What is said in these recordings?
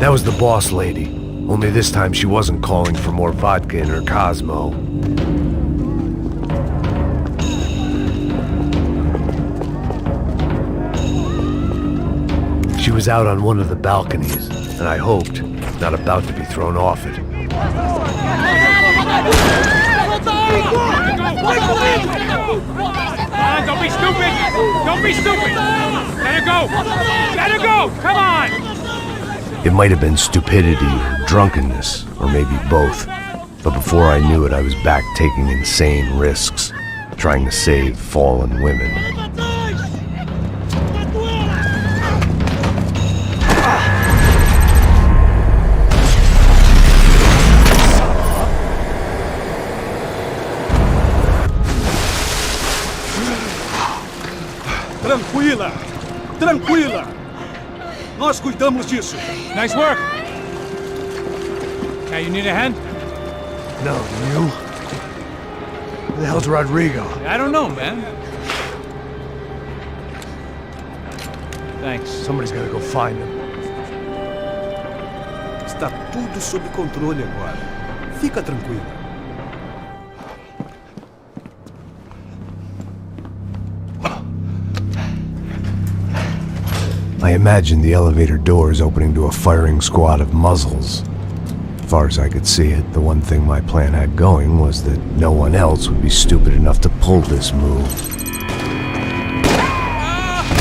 That was the boss lady. Only this time she wasn't calling for more vodka in her Cosmo. She was out on one of the balconies, and I hoped, not about to be thrown off it. Don't be stupid! Don't be stupid! Let her go! Let her go! Come on! It might have been stupidity or drunkenness, or maybe both. But before I knew it, I was back taking insane risks, trying to save fallen women. Tranquila! Tranquila! Nós cuidamos disso. Nice work! Now you need a hand? No, you? Who the hell's Rodrigo? I don't know, man. Thanks. Somebody's gotta go find him. Está tudo sob controle agora. Fica tranquilo. I imagined the elevator doors opening to a firing squad of muzzles. As far as I could see it, the one thing my plan had going was that no one else would be stupid enough to pull this move.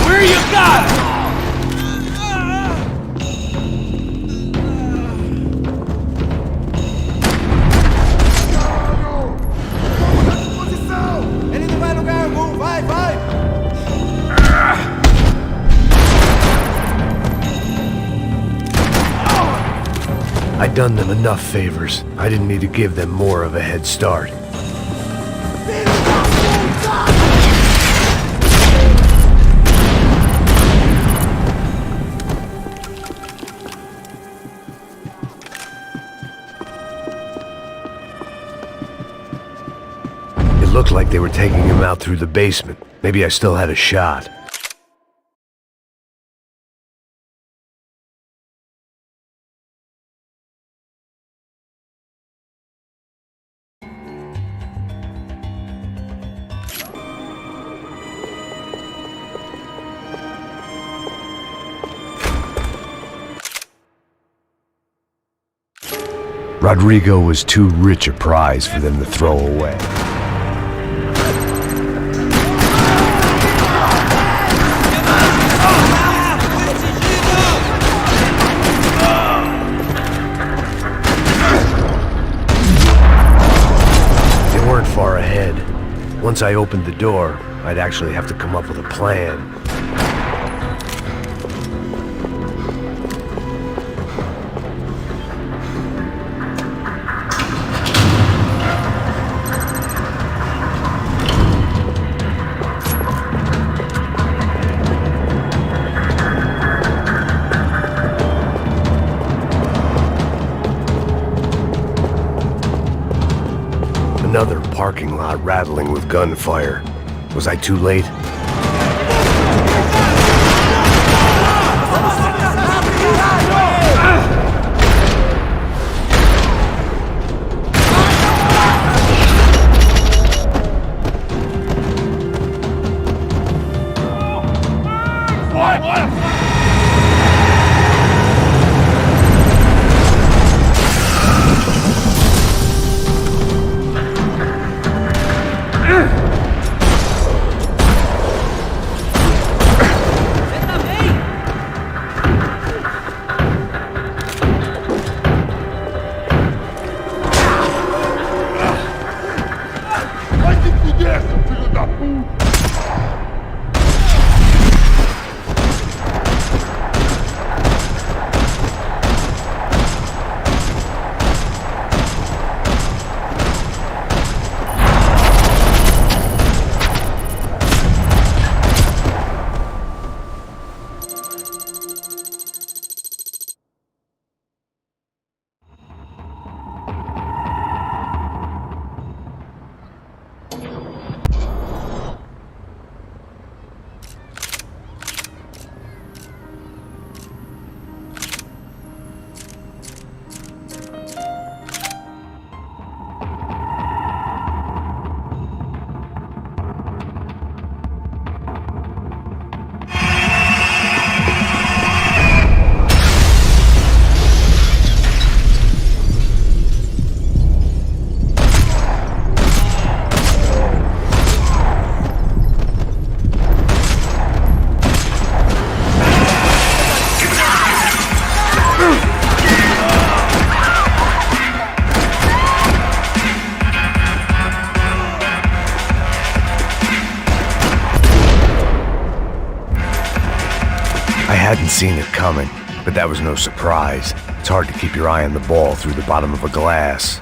Where you got? Ele não vai no lugar algum, vai, vai! I'd done them enough favors. I didn't need to give them more of a head start. It looked like they were taking him out through the basement. Maybe I still had a shot. Rodrigo was too rich a prize for them to throw away. They weren't far ahead. Once I opened the door, I'd actually have to come up with a plan. Another parking lot rattling with gunfire. Was I too late? hadn't seen it coming, but that was no surprise. It's hard to keep your eye on the ball through the bottom of a glass.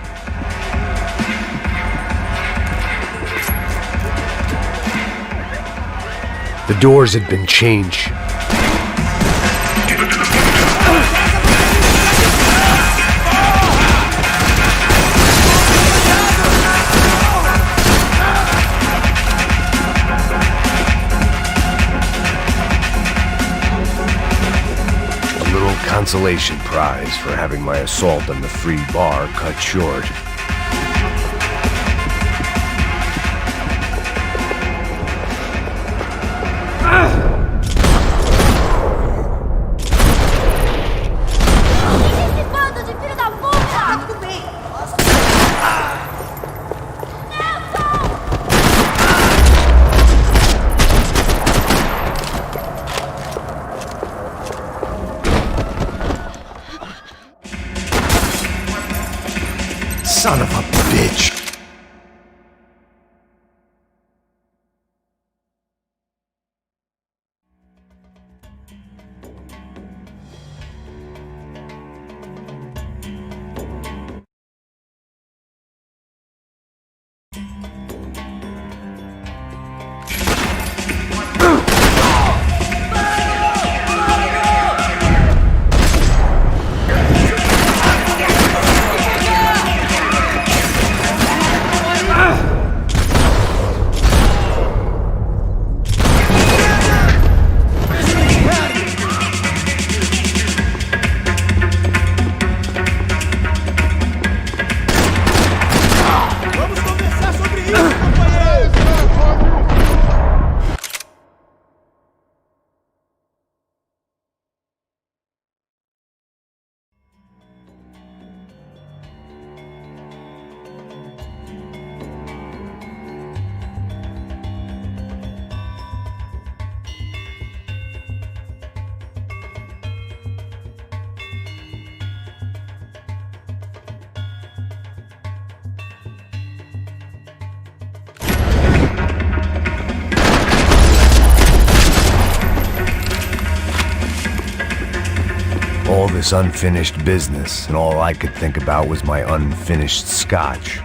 The doors had been changed. A little consolation prize for having my assault on the free bar cut short. Son of a bitch! All this unfinished business, and all I could think about was my unfinished scotch.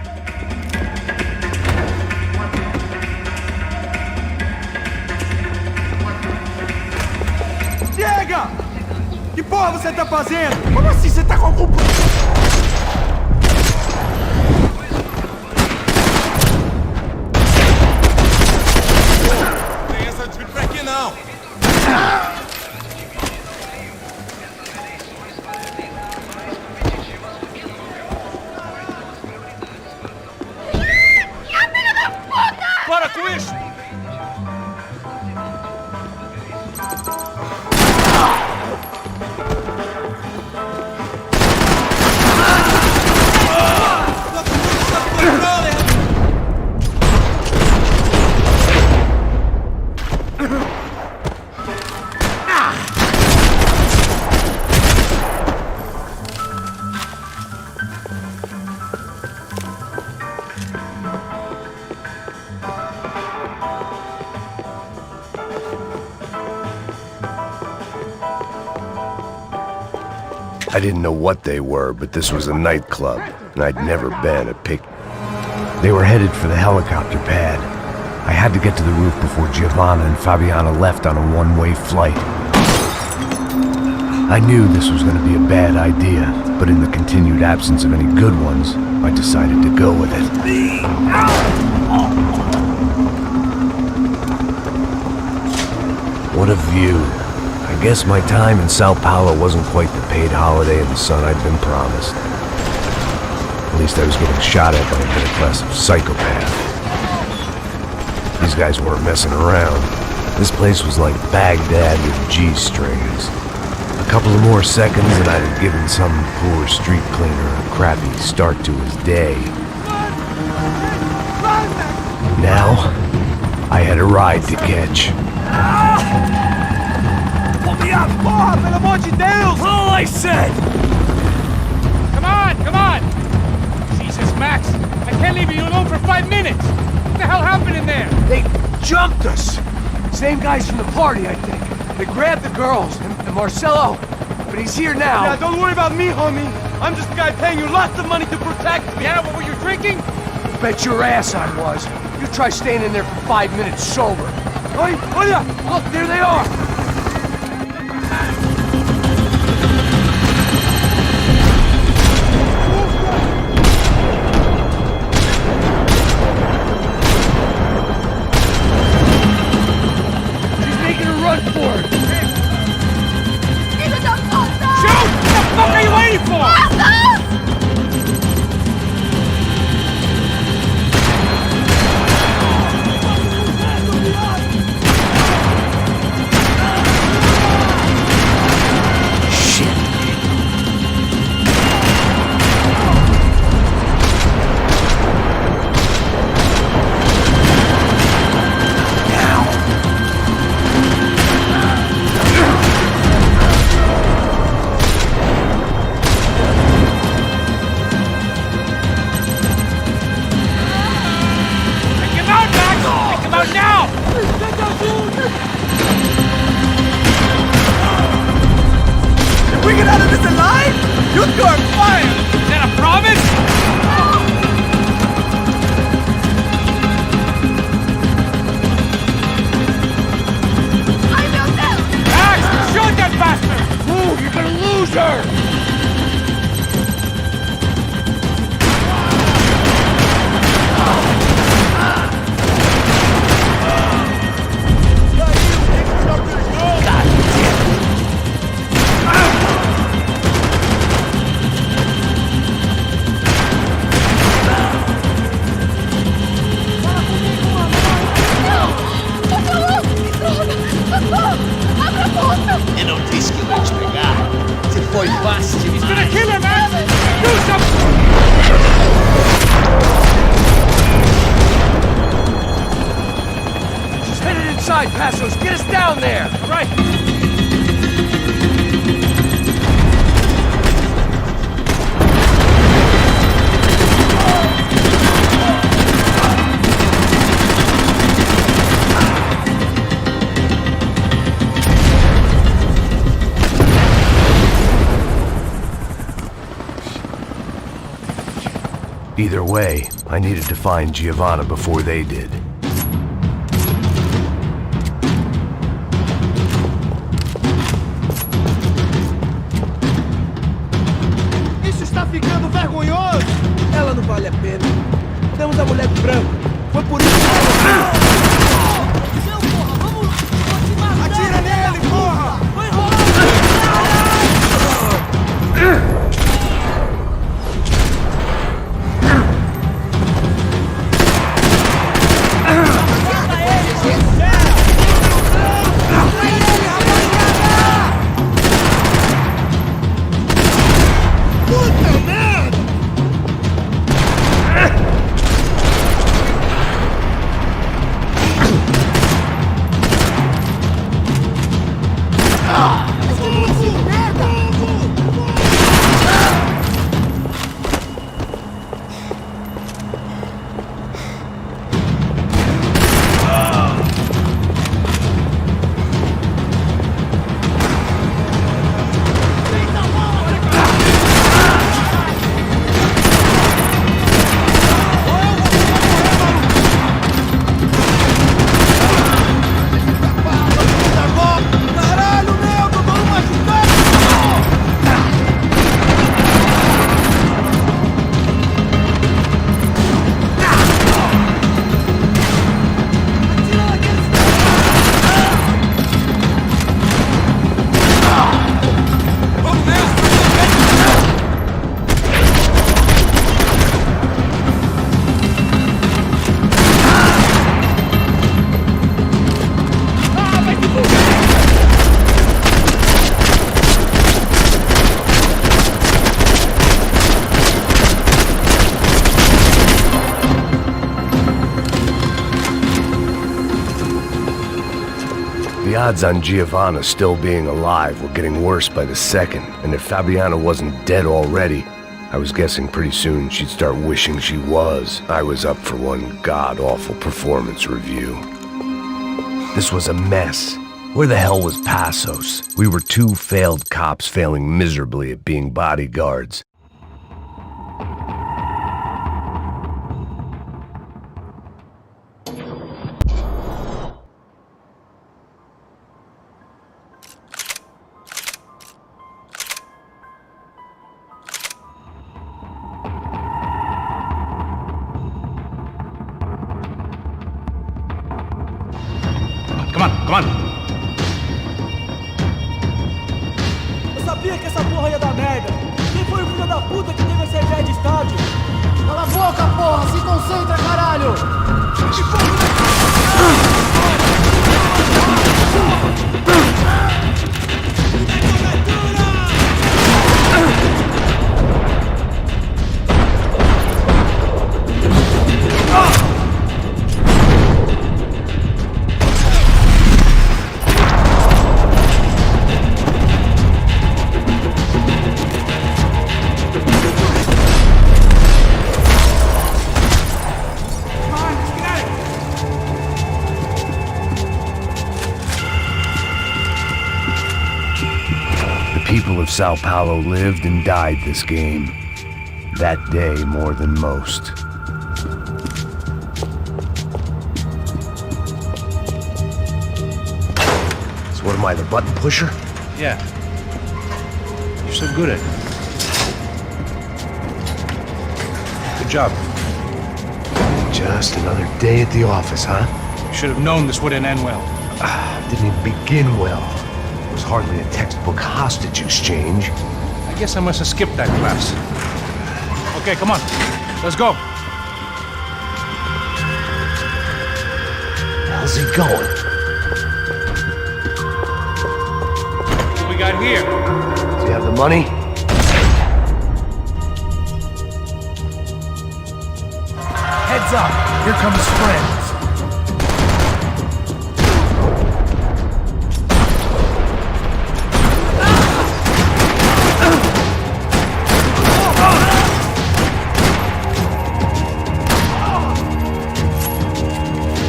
Chega! Que porra você tá fazendo? Como assim você tá com algum... Tem essa de pra aqui não! Para com isso! I didn't know what they were, but this was a nightclub, and I'd never been a pick. They were headed for the helicopter pad. I had to get to the roof before Giovanna and Fabiana left on a one-way flight. I knew this was going to be a bad idea, but in the continued absence of any good ones, I decided to go with it. What a view. I guess my time in Sao Paulo wasn't quite the paid holiday in the sun I'd been promised. At least I was getting shot at by a middle-class psychopath. These guys weren't messing around. This place was like Baghdad with G-strings. A couple of more seconds and I'd have given some poor street cleaner a crappy start to his day. Now, I had a ride to catch. Porra, pelo amor de Deus! All I said! Come on, come on! Jesus, Max, I can't leave you alone for 5 minutes! What the hell happened in there? They jumped us! Same guys from the party, I think. They grabbed the girls and Marcelo, but he's here now. Yeah, don't worry about me, homie. I'm just the guy paying you lots of money to protect me. Yeah, what were you drinking? Bet your ass I was. You try staying in there for 5 minutes sober. Oi, olha! Look, there they are. She's making a run for it. Filho da puta! Shoot! What the fuck are you waiting for? Take him out, Max! Take him out now! If we get out of this alive, you start fire! Is that a promise? Ai, meu Deus! Max! Shoot that bastard! Move, you're gonna lose her. Eu não disse que eu ia te pegar. Você foi fácil. He's gonna kill her, Max! Do something! She's headed inside, Passos. Get us down there. Right! Either way, I needed to find Giovanna before they did. Isso está ficando vergonhoso! Ela não vale a pena. Temos a mulher branca. Foi por isso que... Atira nele, porra! The odds on Giovanna still being alive were getting worse by the second, and if Fabiana wasn't dead already, I was guessing pretty soon she'd start wishing she was. I was up for one god-awful performance review. This was a mess, Where the hell was Passos? We were two failed cops failing miserably at being bodyguards. Come on. Eu sabia que essa porra ia dar merda. Quem foi o filho da puta que teve essa ideia de estádio? Cala a boca, porra! Se concentra, caralho! People of Sao Paulo lived and died this game. That day more than most. So what am I, the button pusher? Yeah. You're so good at it. Good job. Just another day at the office, huh? You should have known this wouldn't end well. Didn't even begin well. It was hardly a textbook hostage exchange. I guess I must have skipped that class. Okay, come on. Let's go. How's he going? What we got here? Does he have the money? Heads up, here come his friends.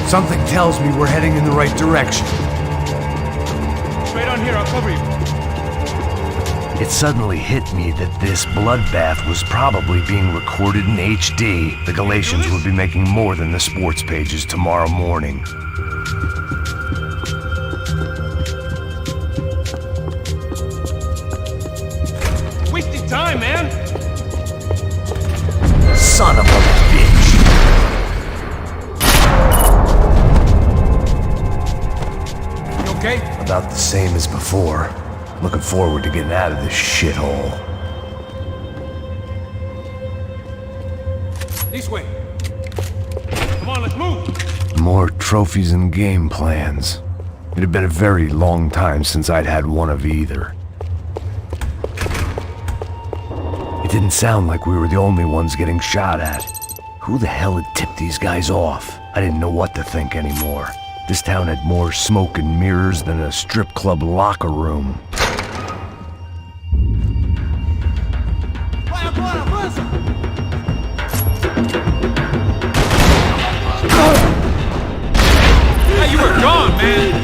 Something tells me we're heading in the right direction. Straight on here, I'll cover you. It suddenly hit me that this bloodbath was probably being recorded in HD. The Galatians would be making more than the sports pages tomorrow morning. Wasting time, man. Son of a bitch! Okay? About the same as before. Looking forward to getting out of this shithole. This way. Come on, let's move. More trophies and game plans. It had been a very long time since I'd had one of either. It didn't sound like we were the only ones getting shot at. Who the hell had tipped these guys off? I didn't know what to think anymore. This town had more smoke and mirrors than a strip club locker room. Vai agora, avança! Hey, you were gone, man.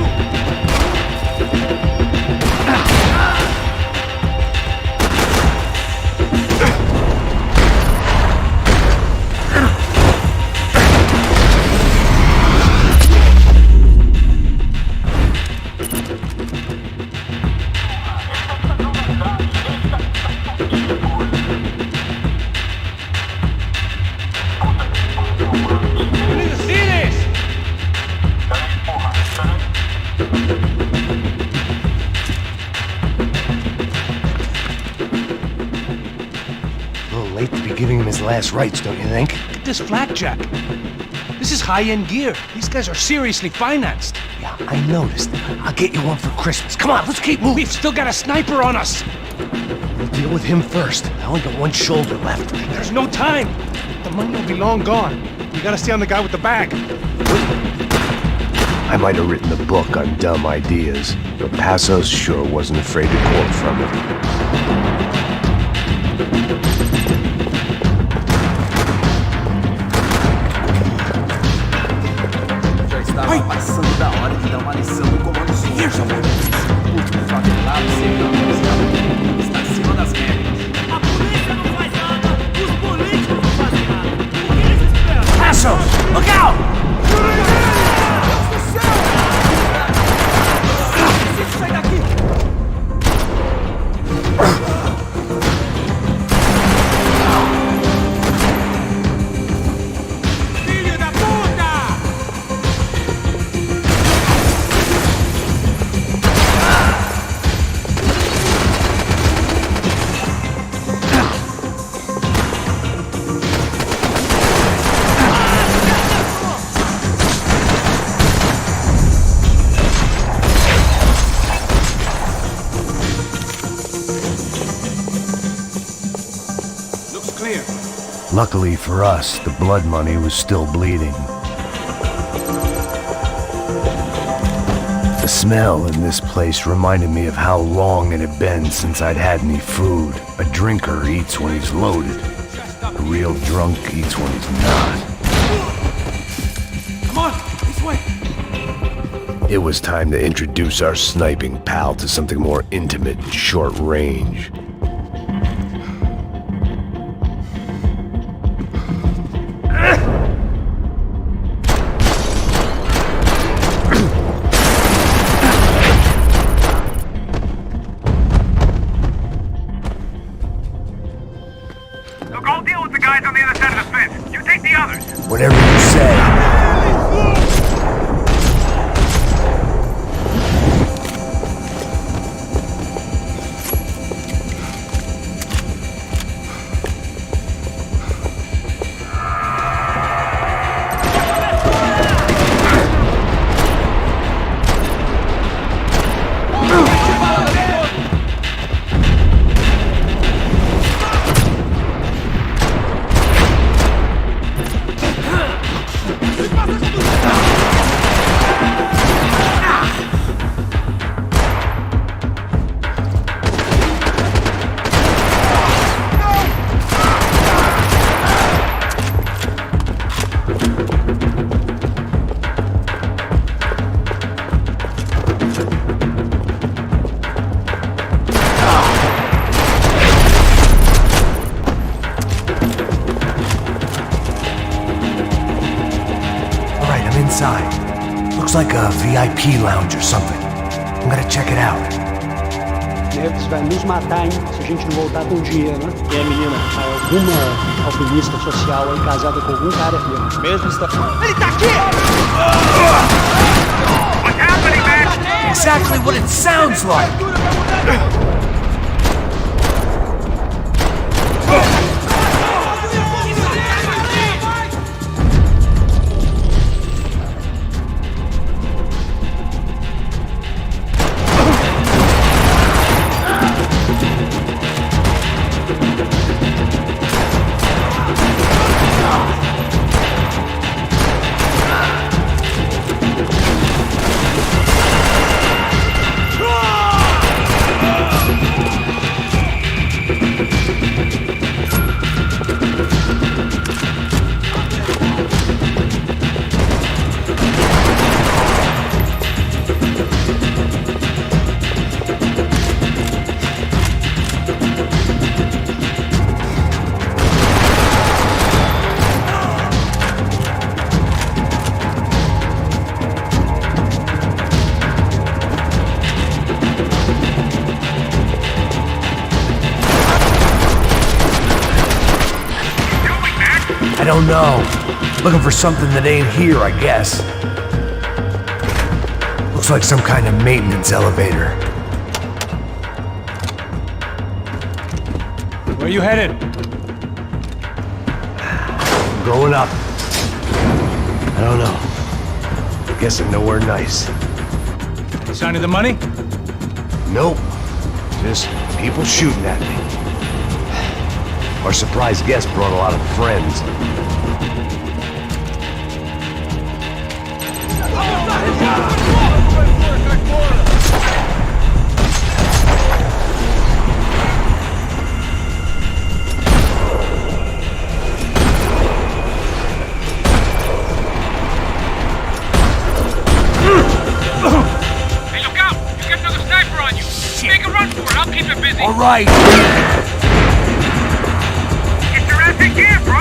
You need to see this. A little late to be giving him his last rites, don't you think? Look at this flakjack. This is high-end gear. These guys are seriously financed. Yeah, I noticed. I'll get you one for Christmas. Come on, let's keep moving. We've still got a sniper on us. We'll deal with him first. I only got one shoulder left. There's no time. The money will be long gone. We gotta stay on the guy with the bag. I might have written a book on dumb ideas, but Passos sure wasn't afraid to quote from it. Já estava passando da hora de dar uma lição no comando. Here's a Look out! Preciso sair daqui! Filho da puta! Looks clear. Luckily for us, the blood money was still bleeding. The smell in this place reminded me of how long it had been since I'd had any food. A drinker eats when he's loaded. A real drunk eats when he's not. Come on, this way. It was time to introduce our sniping pal to something more intimate and short range. Look, I'll deal with the guys on the other side of the fence. You take the others. Whatever you say. Looks like a VIP lounge or something. I'm gonna check it out. Neves vai nos matar, hein? Se a gente não voltar com dinheiro, né? E a menina, alguma alpinista social aí casada com algum cara aqui. Mesmo está. Ele tá aqui! What's happening, man? Exactly what it sounds like! I don't know. Looking for something that ain't here, I guess. Looks like some kind of maintenance elevator. Where you headed? I'm going up. I don't know. Guessing nowhere nice. You sign of the money? Nope. Just people shooting at me. Our surprise guest brought a lot of friends. Hey, look out! You get another sniper on you. Make a run for it. I'll keep it busy. All right! Get your ass in gear, bro.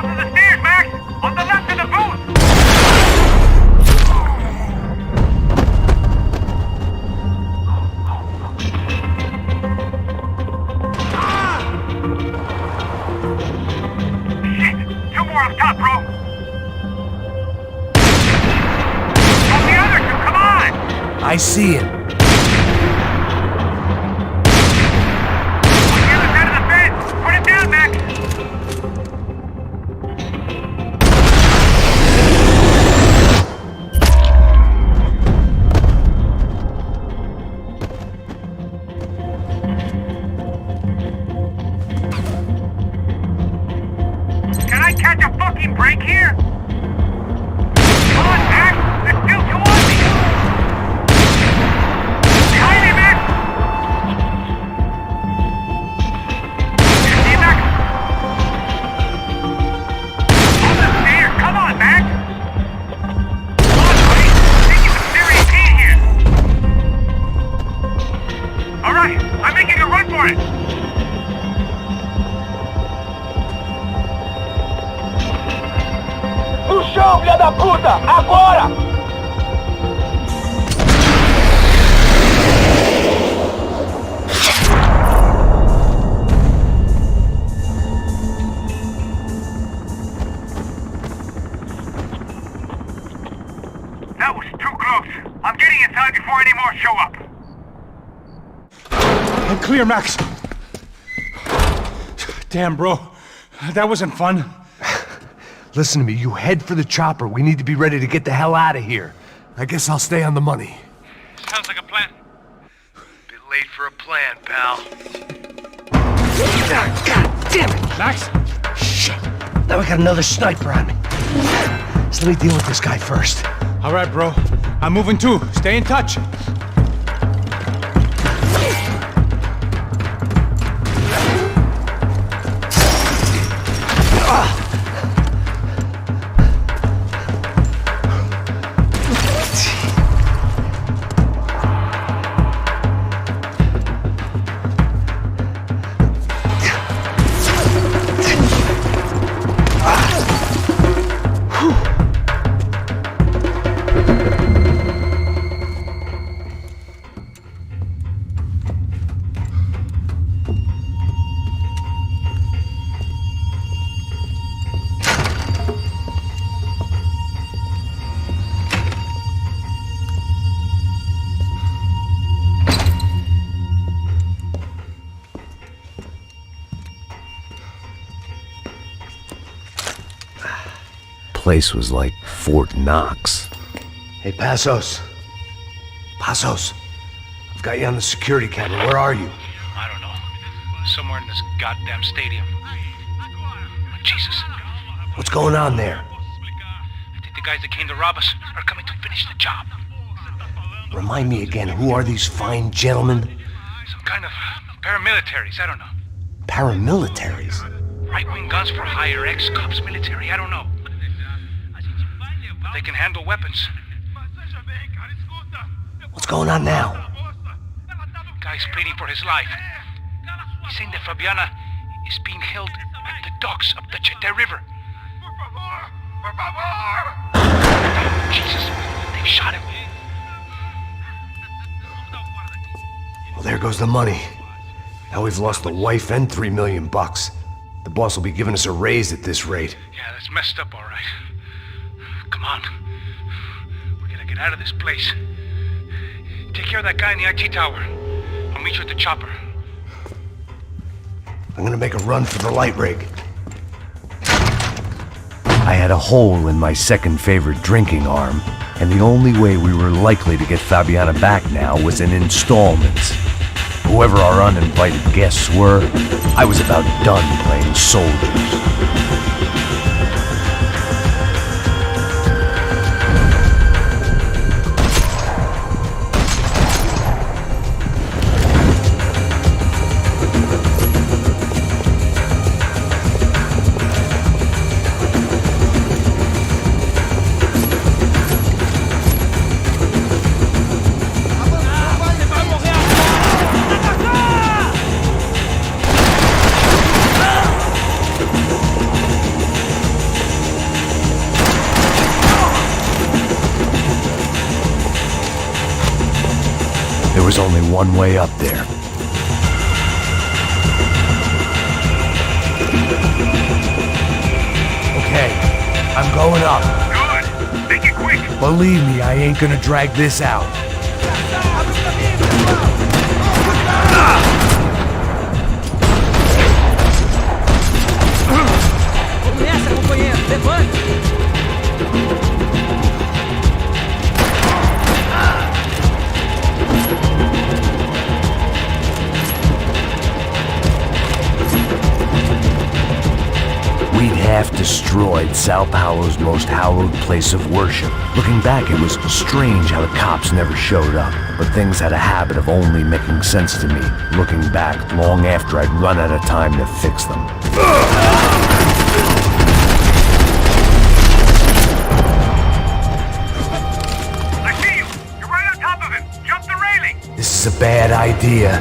top of the stairs, Max! On the left of the booth! Shit! Two more up top, bro! On the other two, come on! I see him. On the other side of the fence! Put it down, Max! Can I catch a fucking break here? Come on, Max! There's still two on me! Behind me, Max! You see, Max? On the stairs! Come on, Max! Come on, buddy! I think you have serious heat here! Alright, I'm making a run for it! No chão, filha da puta! Agora! That was too close. I'm getting inside before any more show up. I'm clear, Max. Damn, bro. That wasn't fun. Listen to me, you head for the chopper. We need to be ready to get the hell out of here. I guess I'll stay on the money. Sounds like a plan. Bit late for a plan, pal. God damn it! Max? Shit. Now we got another sniper on me. So let me deal with this guy first. All right, bro. I'm moving too. Stay in touch. Place was like Fort Knox. Hey, Passos. Passos. I've got you on the security camera. Where are you? I don't know. Somewhere in this goddamn stadium. Jesus. What's going on there? I think the guys that came to rob us are coming to finish the job. Remind me again, who are these fine gentlemen? Some kind of paramilitaries, I don't know. Paramilitaries? Right-wing guns for hire, ex-cops, military, I don't know. But they can handle weapons. What's going on now? Guy's pleading for his life. He's saying that Fabiana is being held at the docks of the Chete River. Jesus, they've shot him. Well, there goes the money. Now we've lost the wife and $3 million. The boss will be giving us a raise at this rate. Yeah, that's messed up, all right. Come on. We're gonna get out of this place. Take care of that guy in the IT tower. I'll meet you at the chopper. I'm gonna make a run for the light rig. I had a hole in my second favorite drinking arm, and the only way we were likely to get Fabiana back now was in installments. Whoever our uninvited guests were, I was about done playing soldiers. There was only one way up there. Okay, I'm going up. Good. Make it quick. Believe me, I ain't gonna drag this out. Vamos nessa, companheiro. Levante. We'd half destroyed Sao Paulo's most hallowed place of worship. Looking back, it was strange how the cops never showed up, but things had a habit of only making sense to me, looking back long after I'd run out of time to fix them. I see you. You're right on top of him. Jump the railing. This is a bad idea.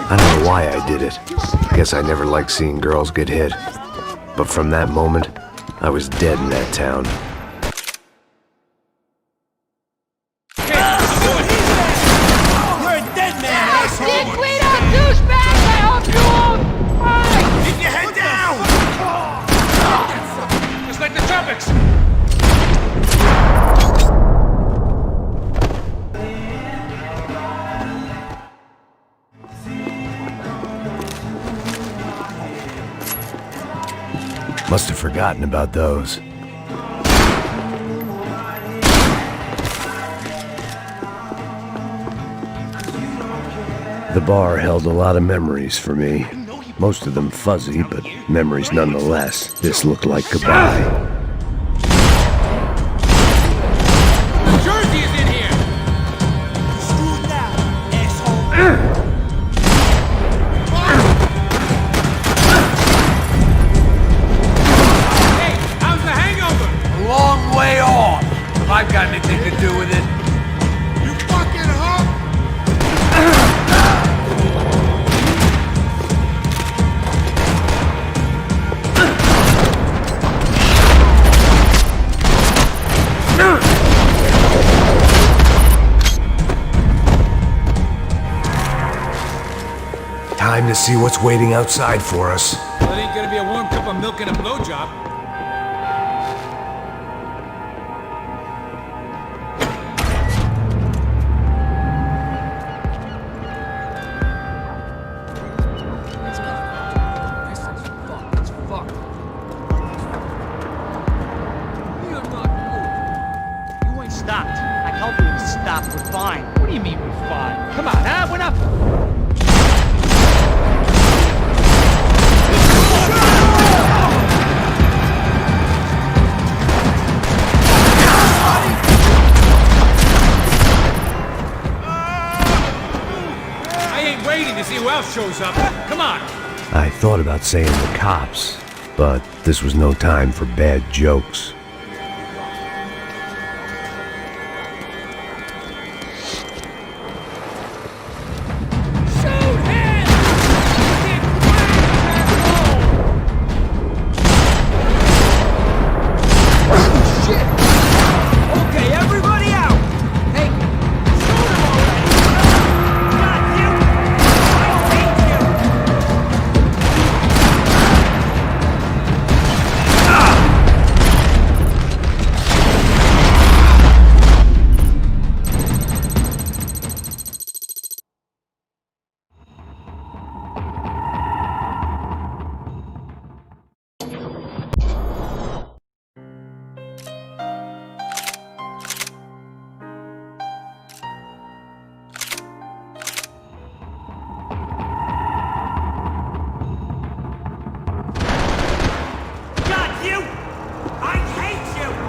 I don't know why I did it. Guess I never liked seeing girls get hit. But from that moment, I was dead in that town. You're a dead man, asshole! Dickweed on douchebags! I hope you won't fight! Keep your head down! Just like the tropics! Must have forgotten about those. The bar held a lot of memories for me. Most of them fuzzy, but memories nonetheless. This looked like goodbye. Jersey is in here! Screw now, asshole! Hey, how's the hangover? A long way off. Have I got anything to do with it? You fucking hump! Time to see what's waiting outside for us. Well, it ain't gonna be a warm cup of milk and a blowjob. This is fucked. It's fucked. You're not moving. You ain't stopped. I told you to stop. We're fine. What do you mean we're fine? Come on, huh? We're not... I ain't waiting to see who else shows up. Come on. I thought about saying the cops, but this was no time for bad jokes. Shoot him! Shit!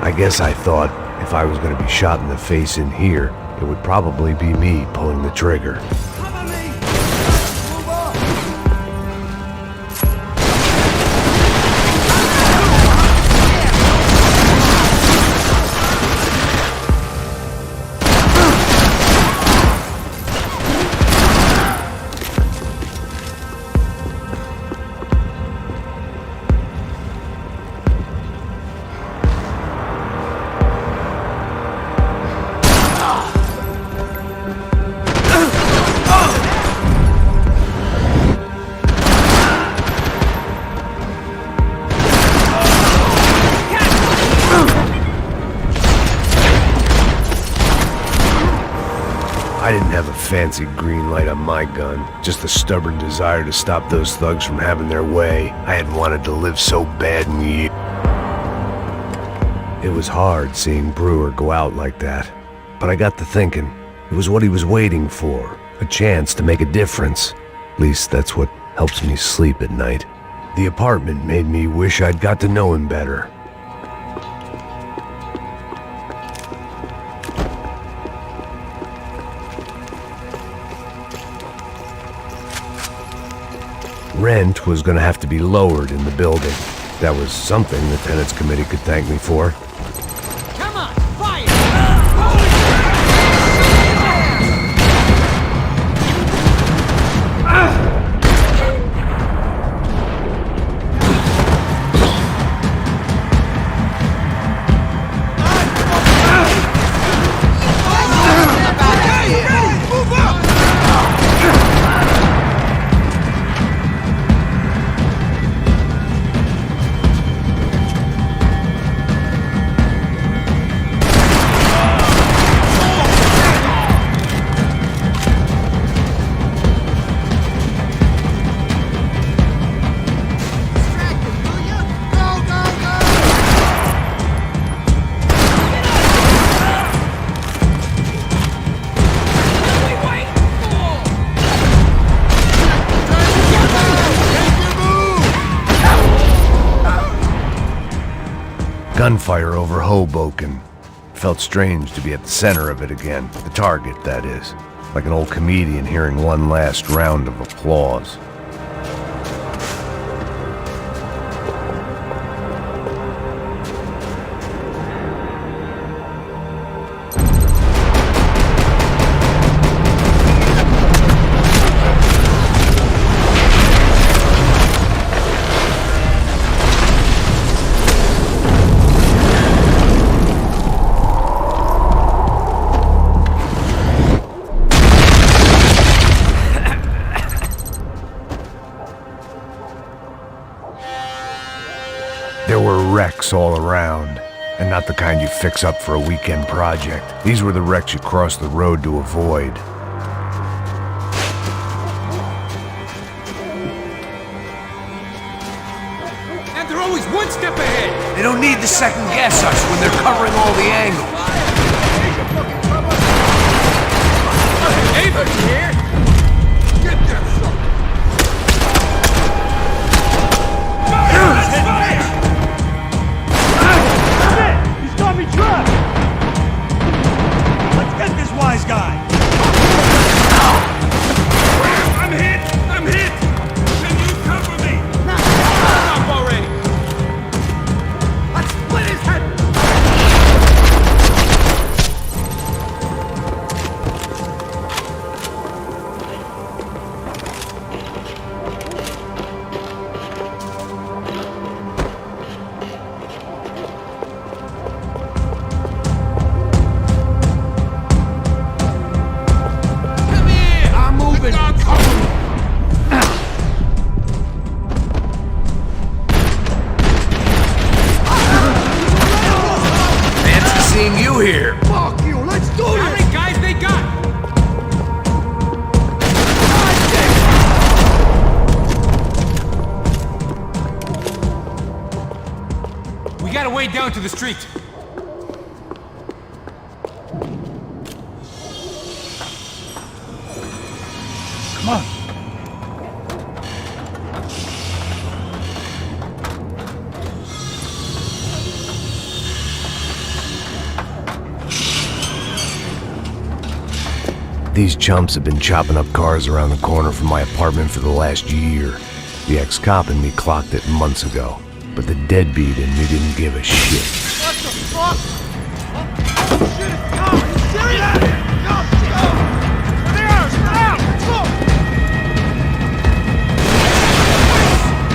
I guess I thought if I was going to be shot in the face in here, it would probably be me pulling the trigger. Cover me! Move on! I didn't have a fancy green light on my gun, just the stubborn desire to stop those thugs from having their way. I had wanted to live so bad in years. It was hard seeing Brewer go out like that, but I got to thinking, it was what he was waiting for, a chance to make a difference. At least that's what helps me sleep at night. The apartment made me wish I'd got to know him better. Rent was going to have to be lowered in the building. That was something the tenants committee could thank me for. Come on, fire! Gunfire over Hoboken. Felt strange to be at the center of it again. The target, that is. Like an old comedian hearing one last round of applause. There were wrecks all around, and not the kind you fix up for a weekend project. These were the wrecks you cross the road to avoid. And they're always one step ahead! They don't need to second guess us when they're covering all the angles. Neighbors here! Get there, son! He's got me trapped! Let's get this wise guy! I'm hit! I'm hit! Can you cover me? Stop already! Let's split his head! Seeing you here. Fuck you, let's do How this! many guys they got? We gotta wade down to the street. Come on. These chumps have been chopping up cars around the corner from my apartment for the last year. The ex-cop in me clocked it months ago, but the deadbeat in me didn't give a shit. What the fuck? Oh, shit, it's Tom! Are you serious? Go! There they are! Spread out! Go!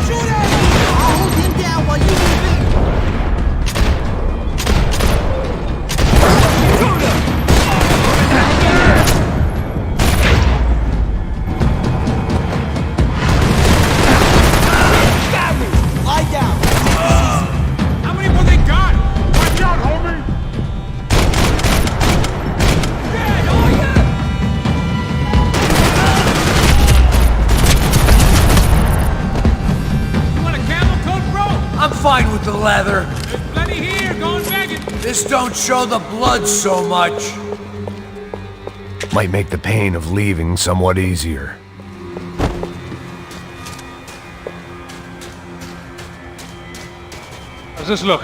Shoot him! I'll hold him down while you move in. Shoot him! Got me! Lie down! How many more they got? Watch out, homie! You want a camel coat, bro? I'm fine with the leather. There's plenty here. Go and bag it. This don't show the blood so much. Might make the pain of leaving somewhat easier. How's this look?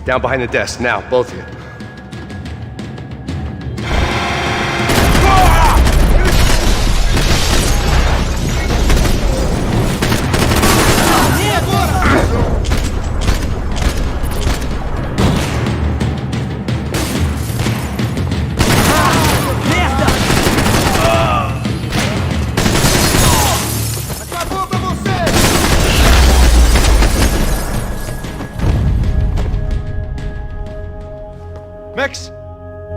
Down behind the desk, now, both of you.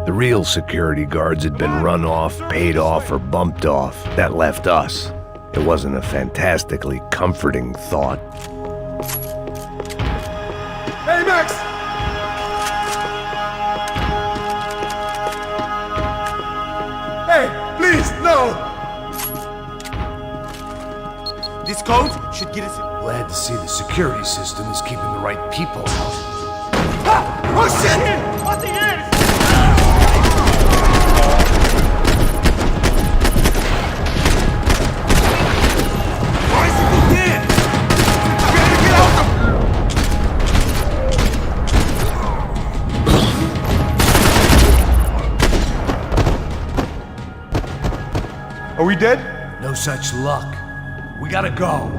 The real security guards had been run off, paid off, or bumped off. That left us. It wasn't a fantastically comforting thought. Hey, Max! Hey, please, no! This code should get us in. Glad to see the security system is keeping the right people out. Oh, shit! What the hell? Bicycle dead! Better get out the... Are we dead? No such luck. We gotta go.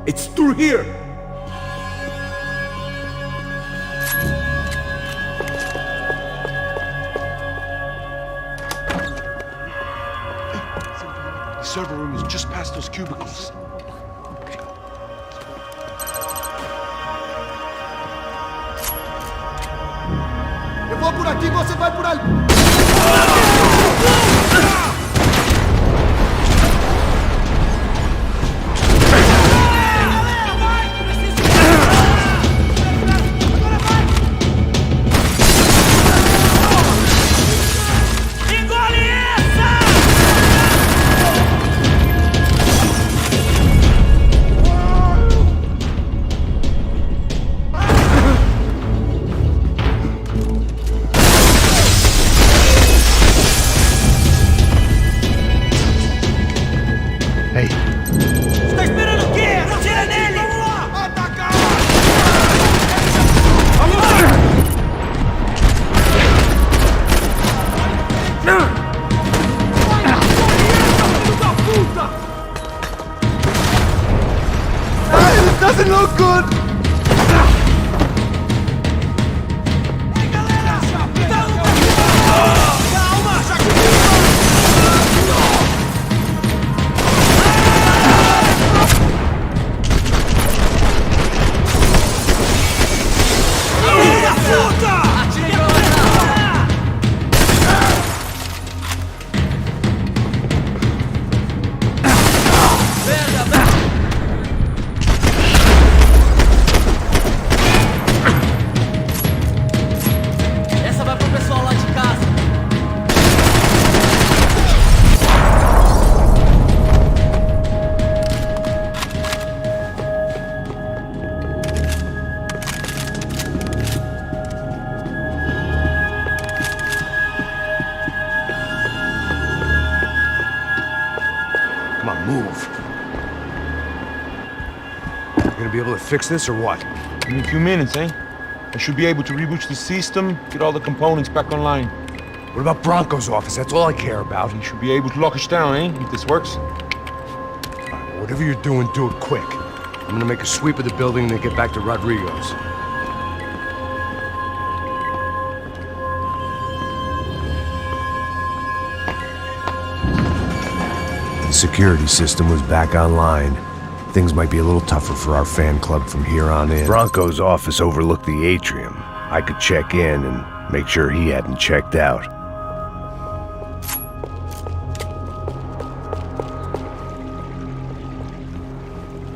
It's through here! The server room is just past those cubicles. Eu vou por aqui, você vai por ali! doesn't look good! Essa vai pro pessoal lá de casa. Come on, move. You gonna be able to fix this or what? In a few minutes, eh? I should be able to reboot the system, get all the components back online. What about Bronco's office? That's all I care about. You should be able to lock us down, eh? If this works. Whatever you're doing, do it quick. I'm gonna make a sweep of the building and then get back to Rodrigo's. The security system was back online. Things might be a little tougher for our fan club from here on in. Bronco's office overlooked the atrium. I could check in and make sure he hadn't checked out.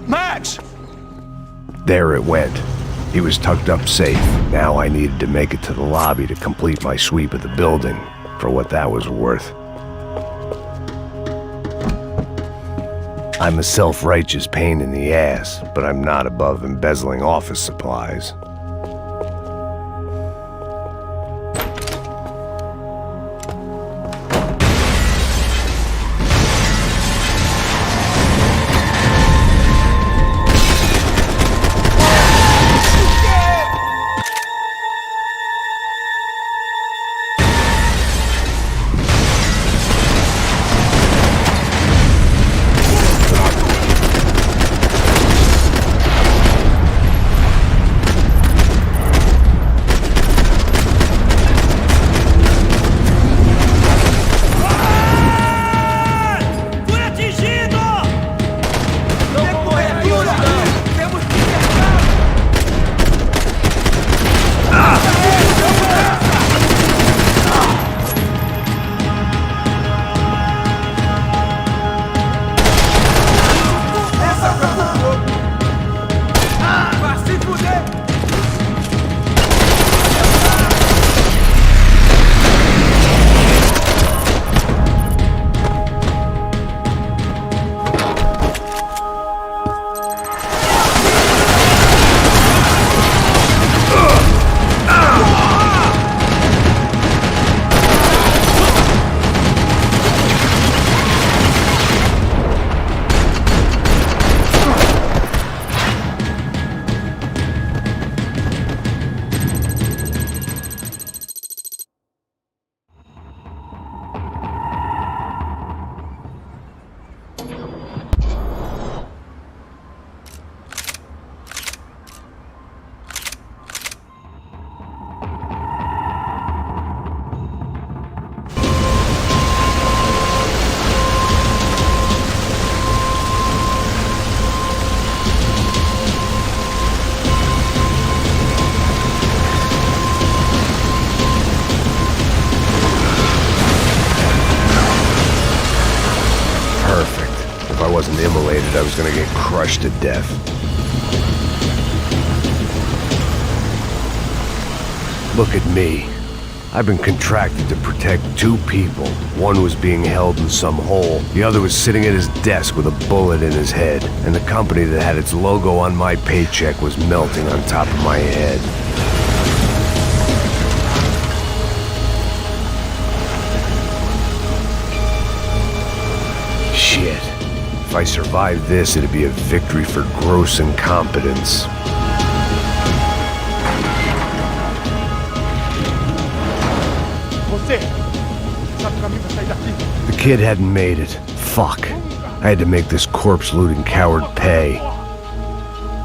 Max! There it went. He was tucked up safe. Now I needed to make it to the lobby to complete my sweep of the building, for what that was worth. I'm a self-righteous pain in the ass, but I'm not above embezzling office supplies. If I wasn't immolated, I was gonna get crushed to death. Look at me. I've been contracted to protect two people. One was being held in some hole. The other was sitting at his desk with a bullet in his head. And the company that had its logo on my paycheck was melting on top of my head. Shit. If I survived this, it'd be a victory for gross incompetence. The kid hadn't made it. Fuck. I had to make this corpse-looting coward pay.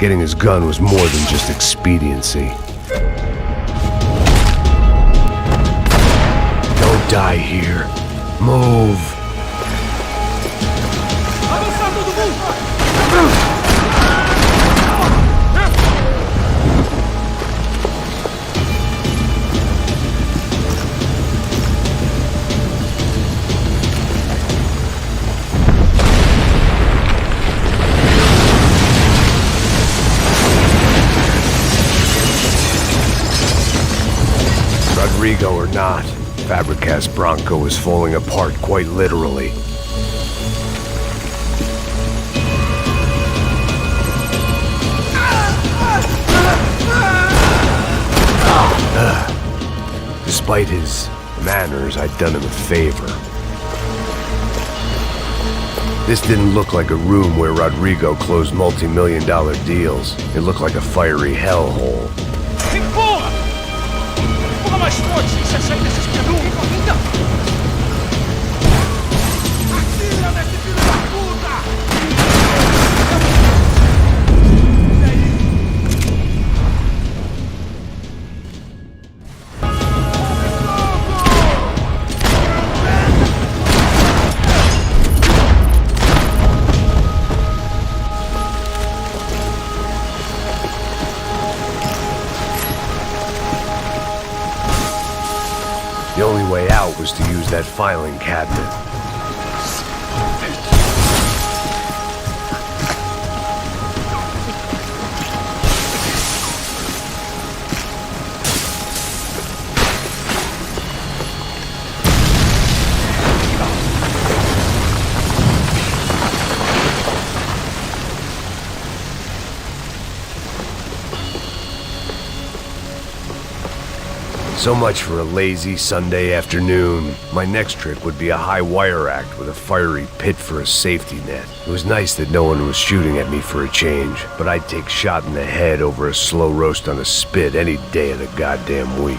Getting his gun was more than just expediency. Don't die here. Move. Avançar todo mundo! Rodrigo or not, Fabregas Bronco is falling apart quite literally. Despite his manners, I'd done him a favor. This didn't look like a room where Rodrigo closed multi-million-dollar deals. It looked like a fiery hellhole. Empurra! Empurra mais forte, sem sair desses peduncos! Atira nesse filho da puta! The only way out was to use that filing cabinet. So much for a lazy Sunday afternoon. My next trick would be a high wire act with a fiery pit for a safety net. It was nice that no one was shooting at me for a change, but I'd take shot in the head over a slow roast on a spit any day of the goddamn week.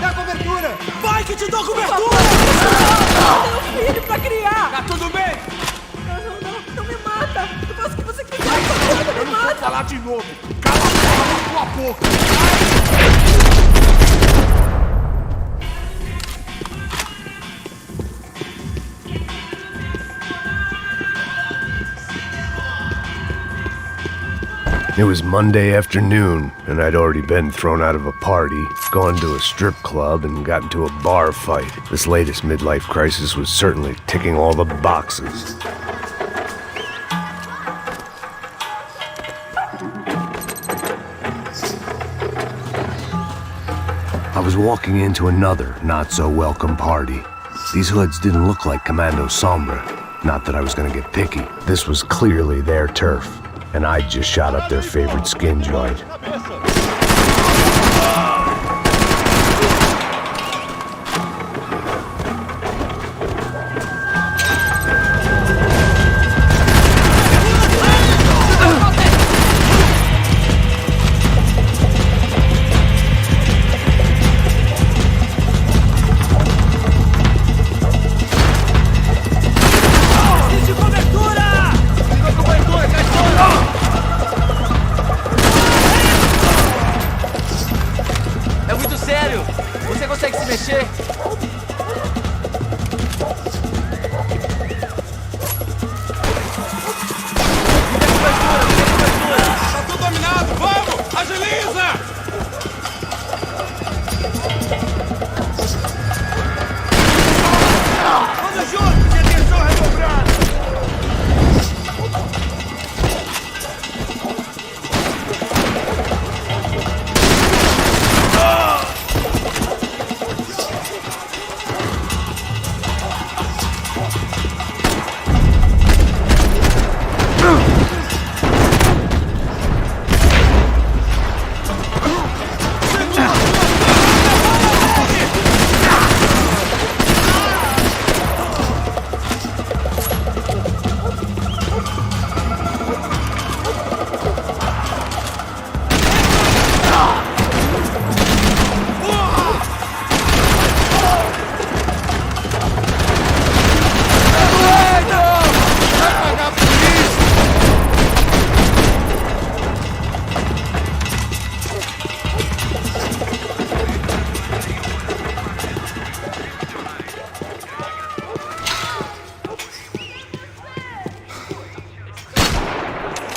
Dá cobertura! Vai que te dou cobertura! Meu filho pra criar! Tá tudo bem? Não me mata! Eu faço o que você quiser, não Eu me não vou mata! falar de novo! Cala a tua boca! It was Monday afternoon, and I'd already been thrown out of a party, gone to a strip club, and got into a bar fight. This latest midlife crisis was certainly ticking all the boxes. I was walking into another not-so-welcome party. These hoods didn't look like Commando Sombra. Not that I was gonna get picky. This was clearly their turf, and I'd just shot up their favorite skin joint. Existe cobertura! Cobertura,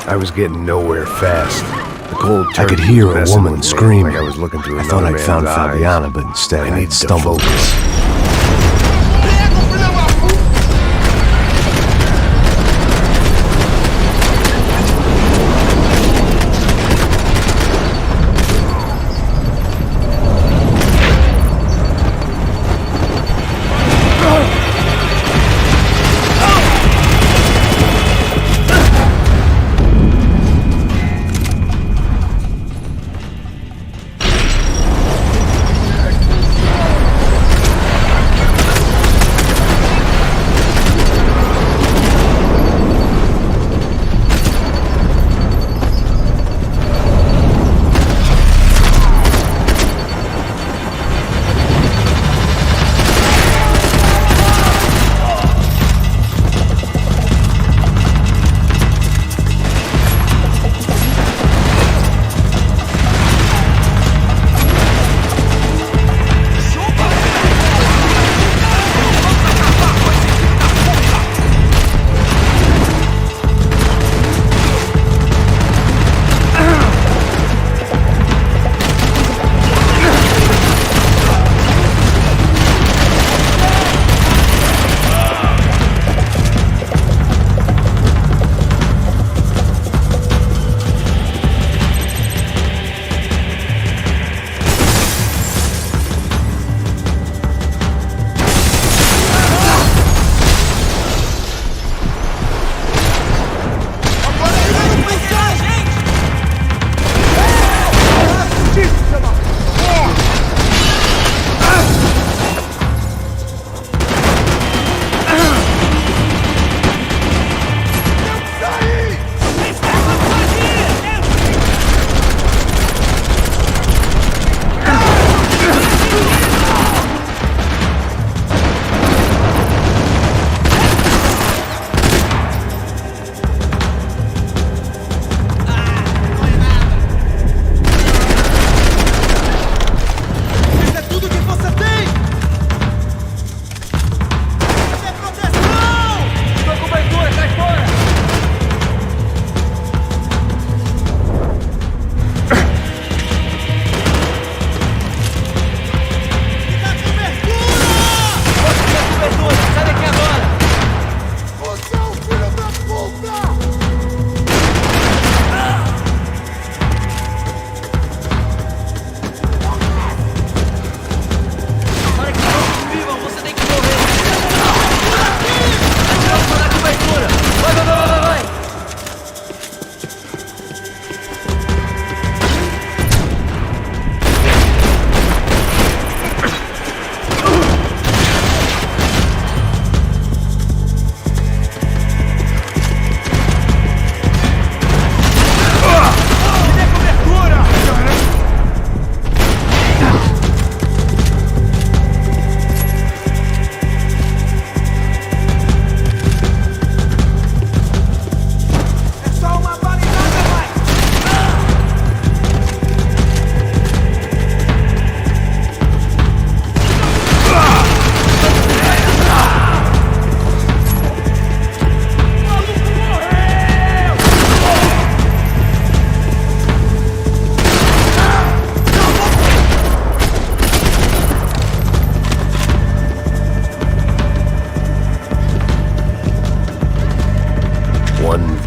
I was getting nowhere fast. The cold I could turkey hear was a messing woman with me, screaming. Like I was looking through I thought another I'd found man's eyes. Fabiana, but instead I I need to stumbled. focus.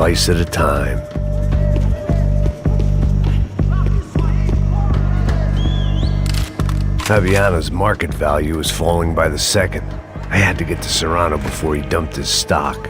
Vice at a time. Fabiana's market value was falling by the second. I had to get to Serrano before he dumped his stock.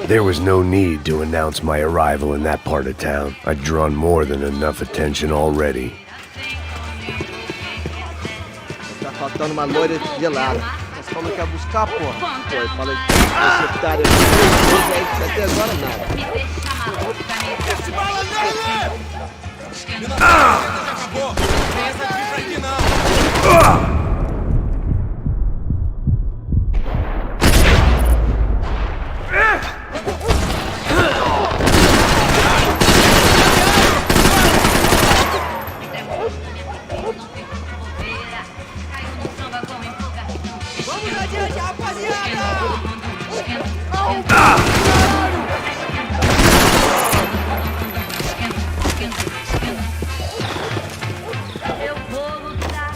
There was no need to announce my arrival in that part of town. I'd drawn more than enough attention already. Tá faltando uma loira gelada. Mas como que é buscar, pô? Pô, eu falei que você tá até agora nada. Vamos adiante, rapaziada! Eu vou lutar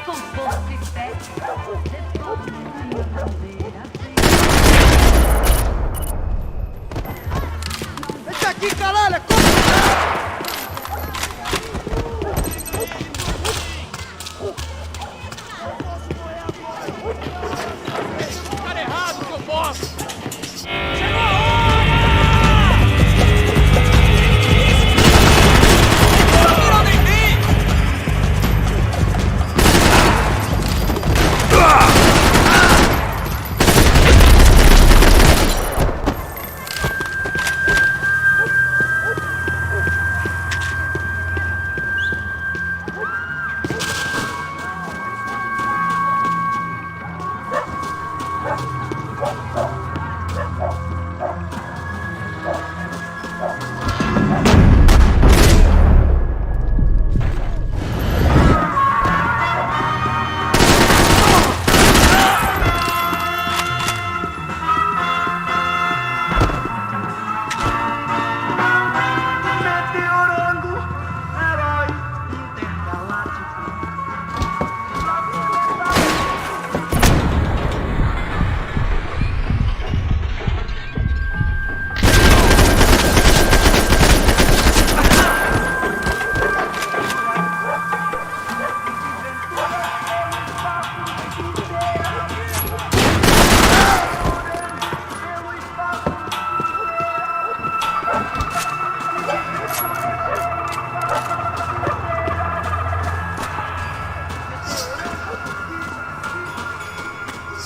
com força e fé. Depois de Deixa aqui, caralho! Cara errado que eu posso!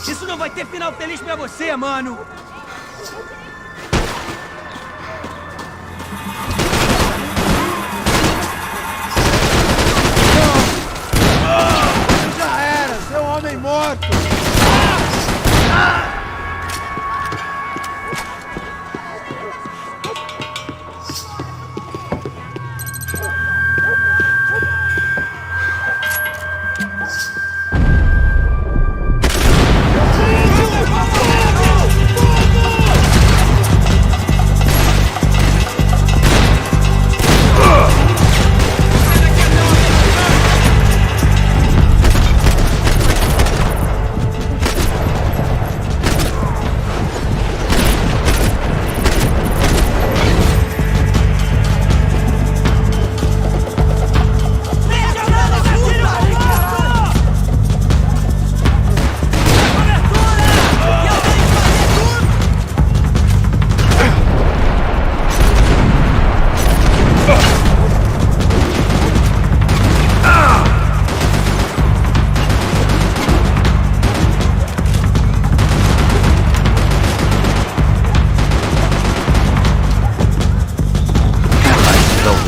Isso não vai ter final feliz pra você, mano! Já era, seu homem morto!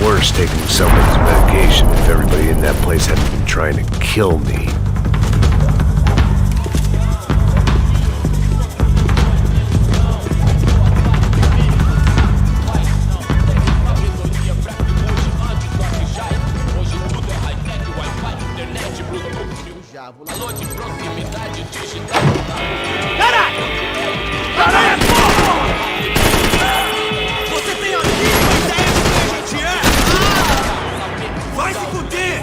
Worse taking someone's medication if everybody in that place hadn't been trying to kill me. Você tem a mínima ideia de quem a gente é? Vai se fuder!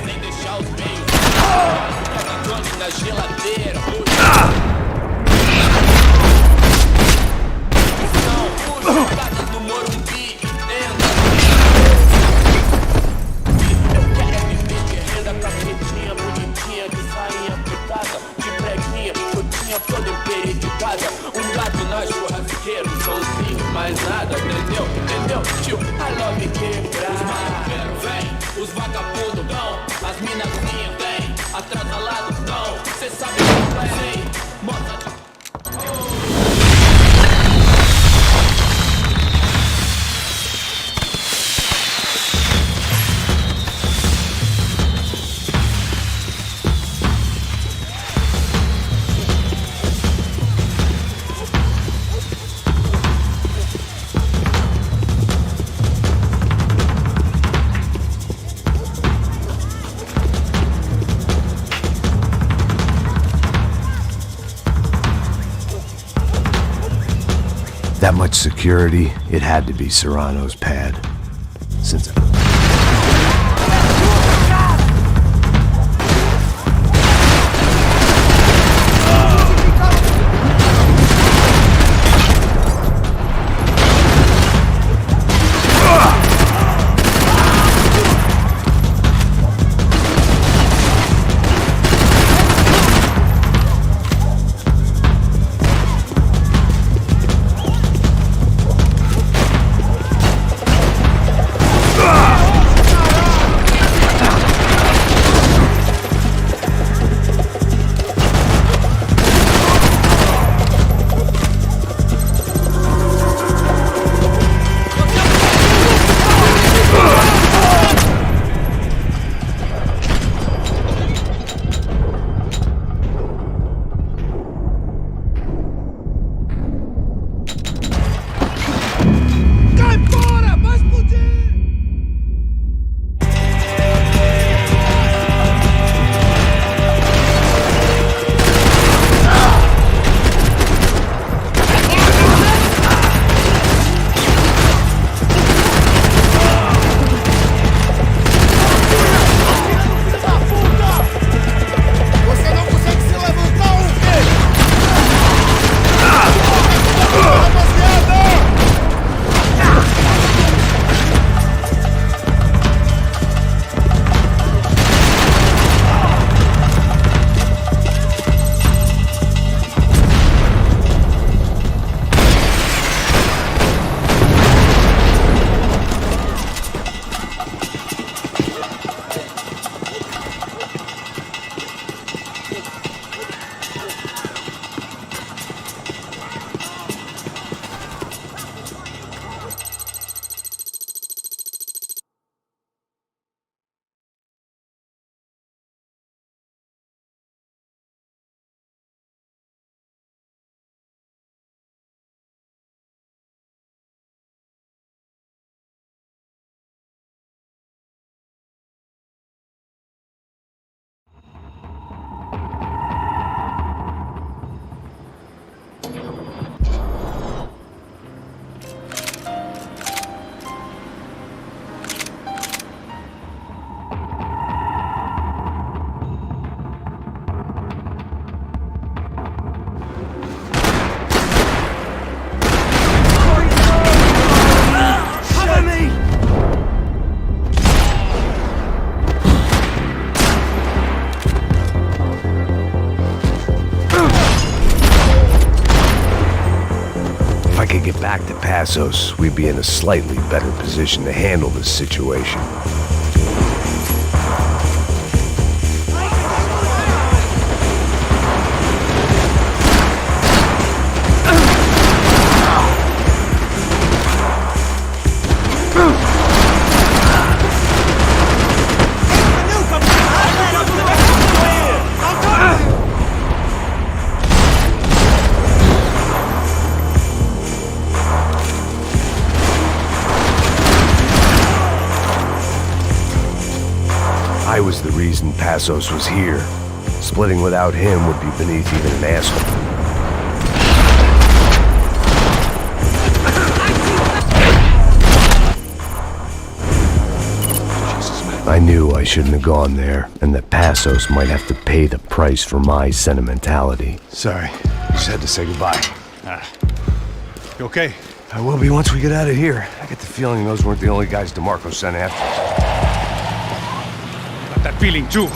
much security, it had to be Serrano's pad. Since... back to Passos, we'd be in a slightly better position to handle this situation. I was the reason Passos was here. Splitting without him would be beneath even an asshole. I knew I shouldn't have gone there, and that Passos might have to pay the price for my sentimentality. Sorry, just had to say goodbye. You okay? I will be once we get out of here. I get the feeling those weren't the only guys DeMarco sent after us. Got that feeling too.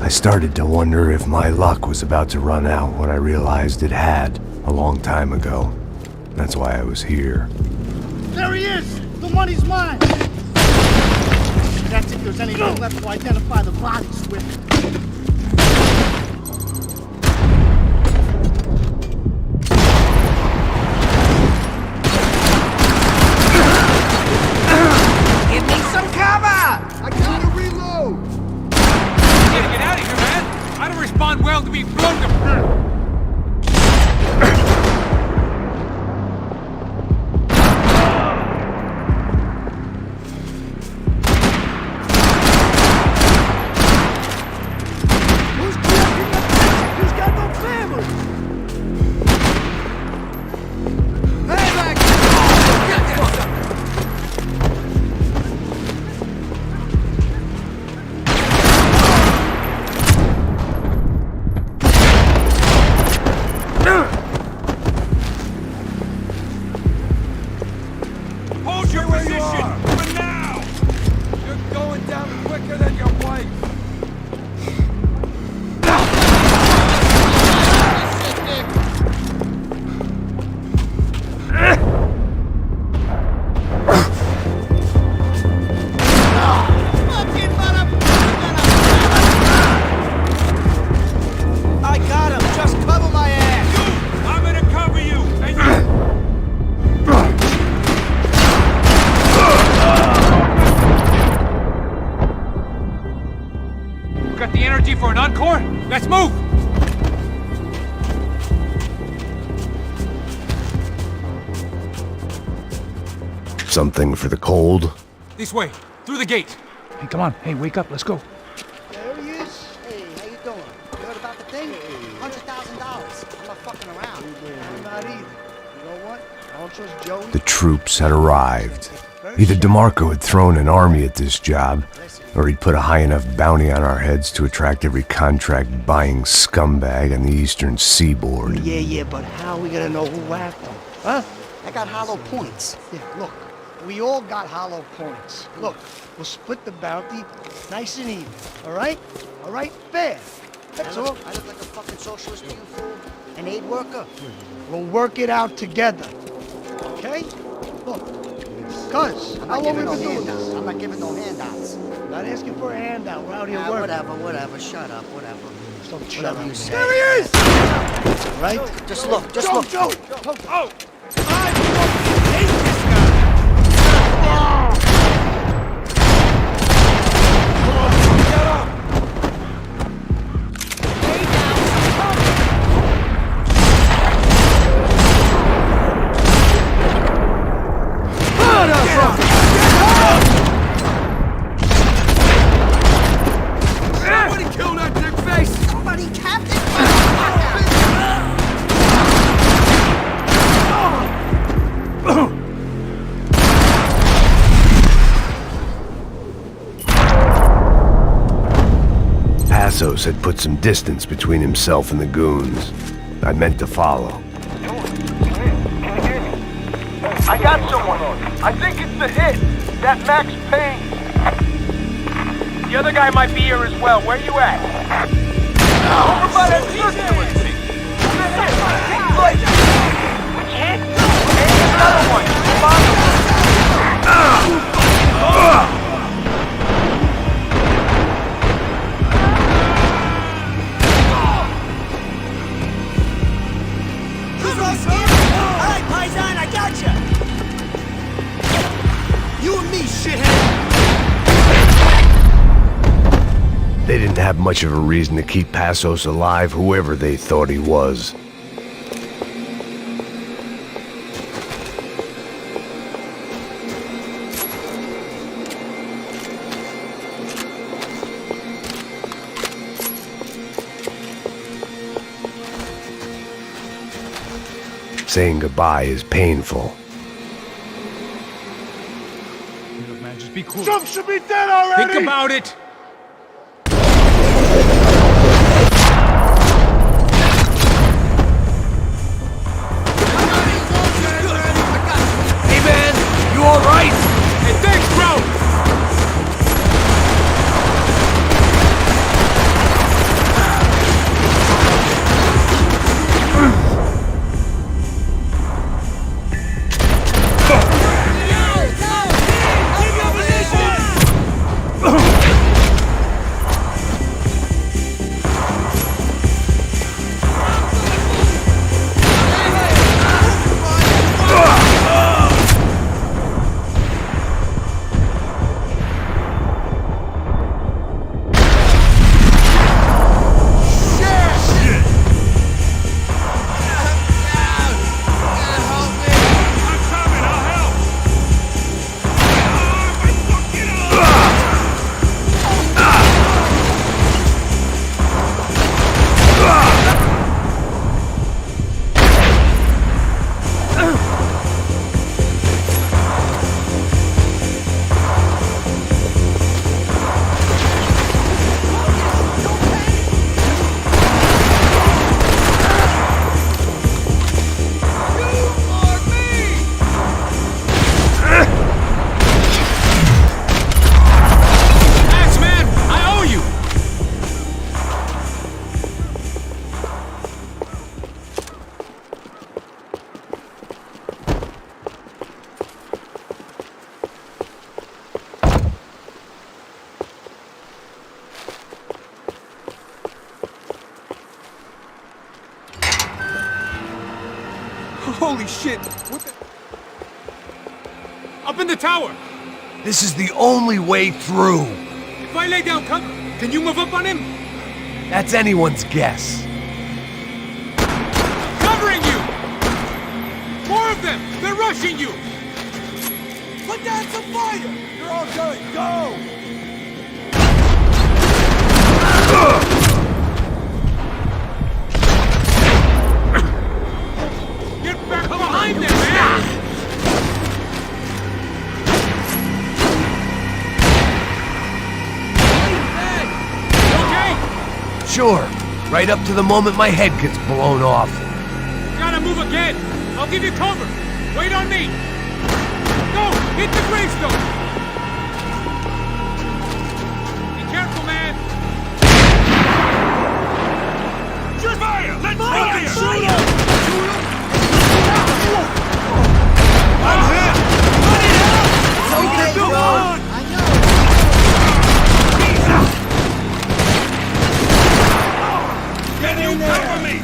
I started to wonder if my luck was about to run out when I realized it had a long time ago. That's why I was here. There he is! The money's mine! That's if there's anything left to identify the bodies with. Give me some cover! I gotta reload! Get out of here, man! I don't respond well to being blown to... Let's move! Something for the cold? This way, through the gate. Hey, come on. Hey, wake up. Let's go. There he is. Hey, how you doing? You heard about the thing? $100,000. I'm not fucking around. I'm not either. You know what? I don't trust Joey. The troops had arrived. Either DeMarco had thrown an army at this job, or he'd put a high enough bounty on our heads to attract every contract-buying scumbag on the eastern seaboard. Yeah, but how are we gonna know who whacked him? Huh? I got hollow points. Yeah, look. We all got hollow points. Look, we'll split the bounty nice and even. All right? All right? Fair. That's all. I look like a fucking socialist to you, fool. An aid worker. We'll work it out together. Okay? Look. Cuz, how long we been doing this? I'm not giving no handouts. Not asking for a handout. We're out here working. Whatever. Shut up, whatever. Don't shut up. There he is! All right? Just look. Joe! Oh! I fucking hate this guy! Passos had put some distance between himself and the goons. I meant to follow. I got someone. I think it's the hit. That Max Payne. The other guy might be here as well. Where you at? Over by that circular thing. Which hit? And another one. Alright, Paisan, I gotcha! You and me, shithead! They didn't have much of a reason to keep Passos alive, whoever they thought he was. Saying goodbye is painful. Look, man, just be cool. Trump should be dead already! Think about it! Hey, man! You all right? Hey, thanks, bro! Holy shit! What the... Up in the tower! This is the only way through. If I lay down cover, can you move up on him? That's anyone's guess. Covering you! More of them! They're rushing you! Put down some fire! You're all good. Go! Get back behind them, man! Okay? Sure, right up to the moment my head gets blown off. Gotta move again! I'll give you cover! Wait on me! Go! Hit the gravestone! Be careful, man! Just fire! Let's fire! Shoot him! I'm hit! Okay, bro. I know. Can you cover me?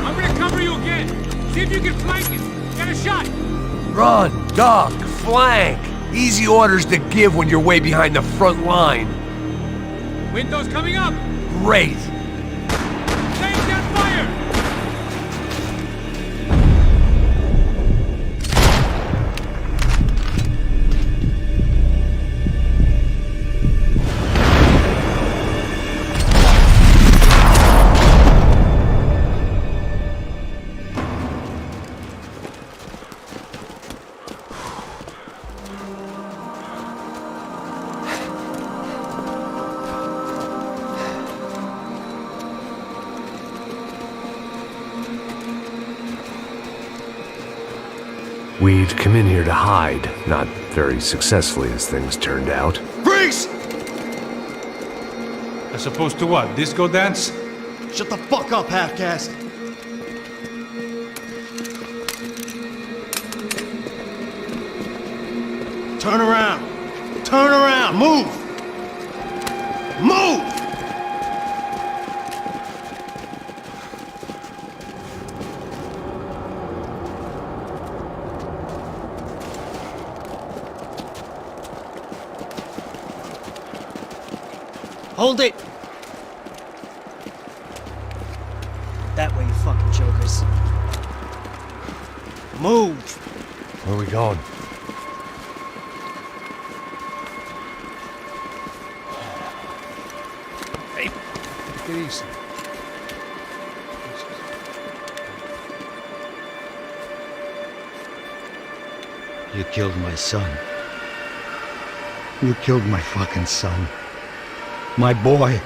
I'm gonna cover you again. See if you can flank it. Get a shot. Run, duck, flank. Easy orders to give when you're way behind the front line. Window's coming up. Great. Take that fire. We'd come in here to hide, not very successfully as things turned out. Freeze! As opposed to what? Disco dance? Shut the fuck up, half-caste. Turn around. Turn around. Move. Move! Hold it! That way, you fucking jokers. Move! Where are we going? Hey, take it easy. You killed my son. You killed my fucking son. My boy.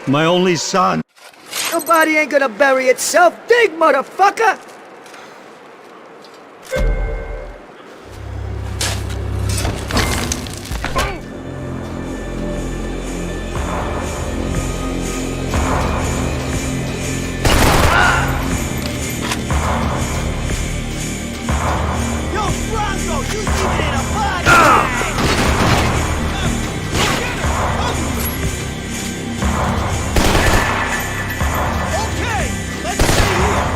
My only son. Your body ain't gonna bury itself. Dig, motherfucker! Yo, Bronco, you leave it in a body bag! Okay, let's stay here.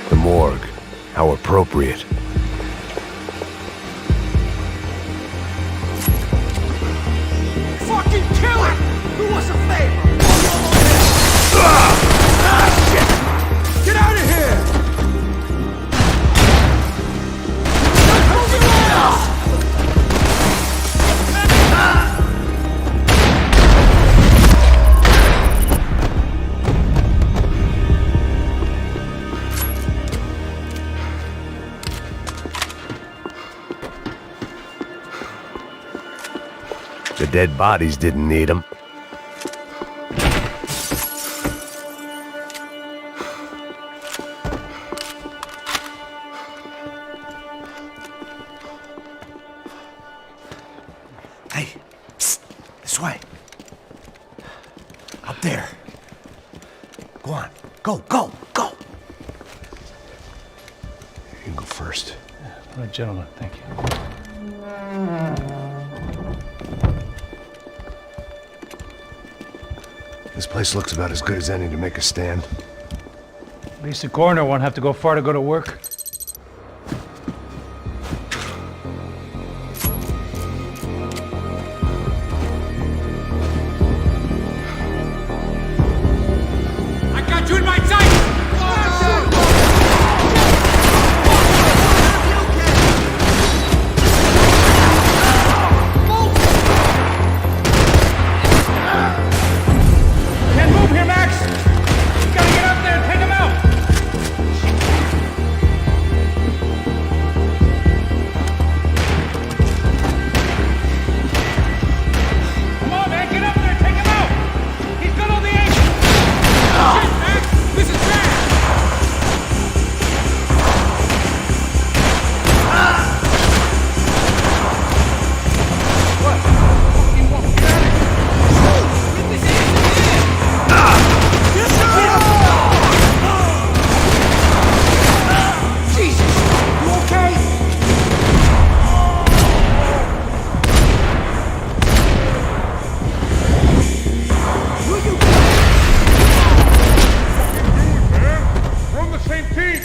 The morgue. How appropriate. Fucking kill it! Do us a favor! Shit! Get out of here! The dead bodies didn't need them. Hey, psst, this way. Up there. Go on. Go, go, go. You can go first. All right, gentlemen, thank you. This place looks about as good as any to make a stand. At least the coroner won't have to go far to go to work. I got you in my sight! Can't move here, Max! You gotta get up there and take him out! Come on, man, get up there and take him out! He's got all the angles! Shit, Max! This is bad! What? You want me to get out of here? We're on the same team!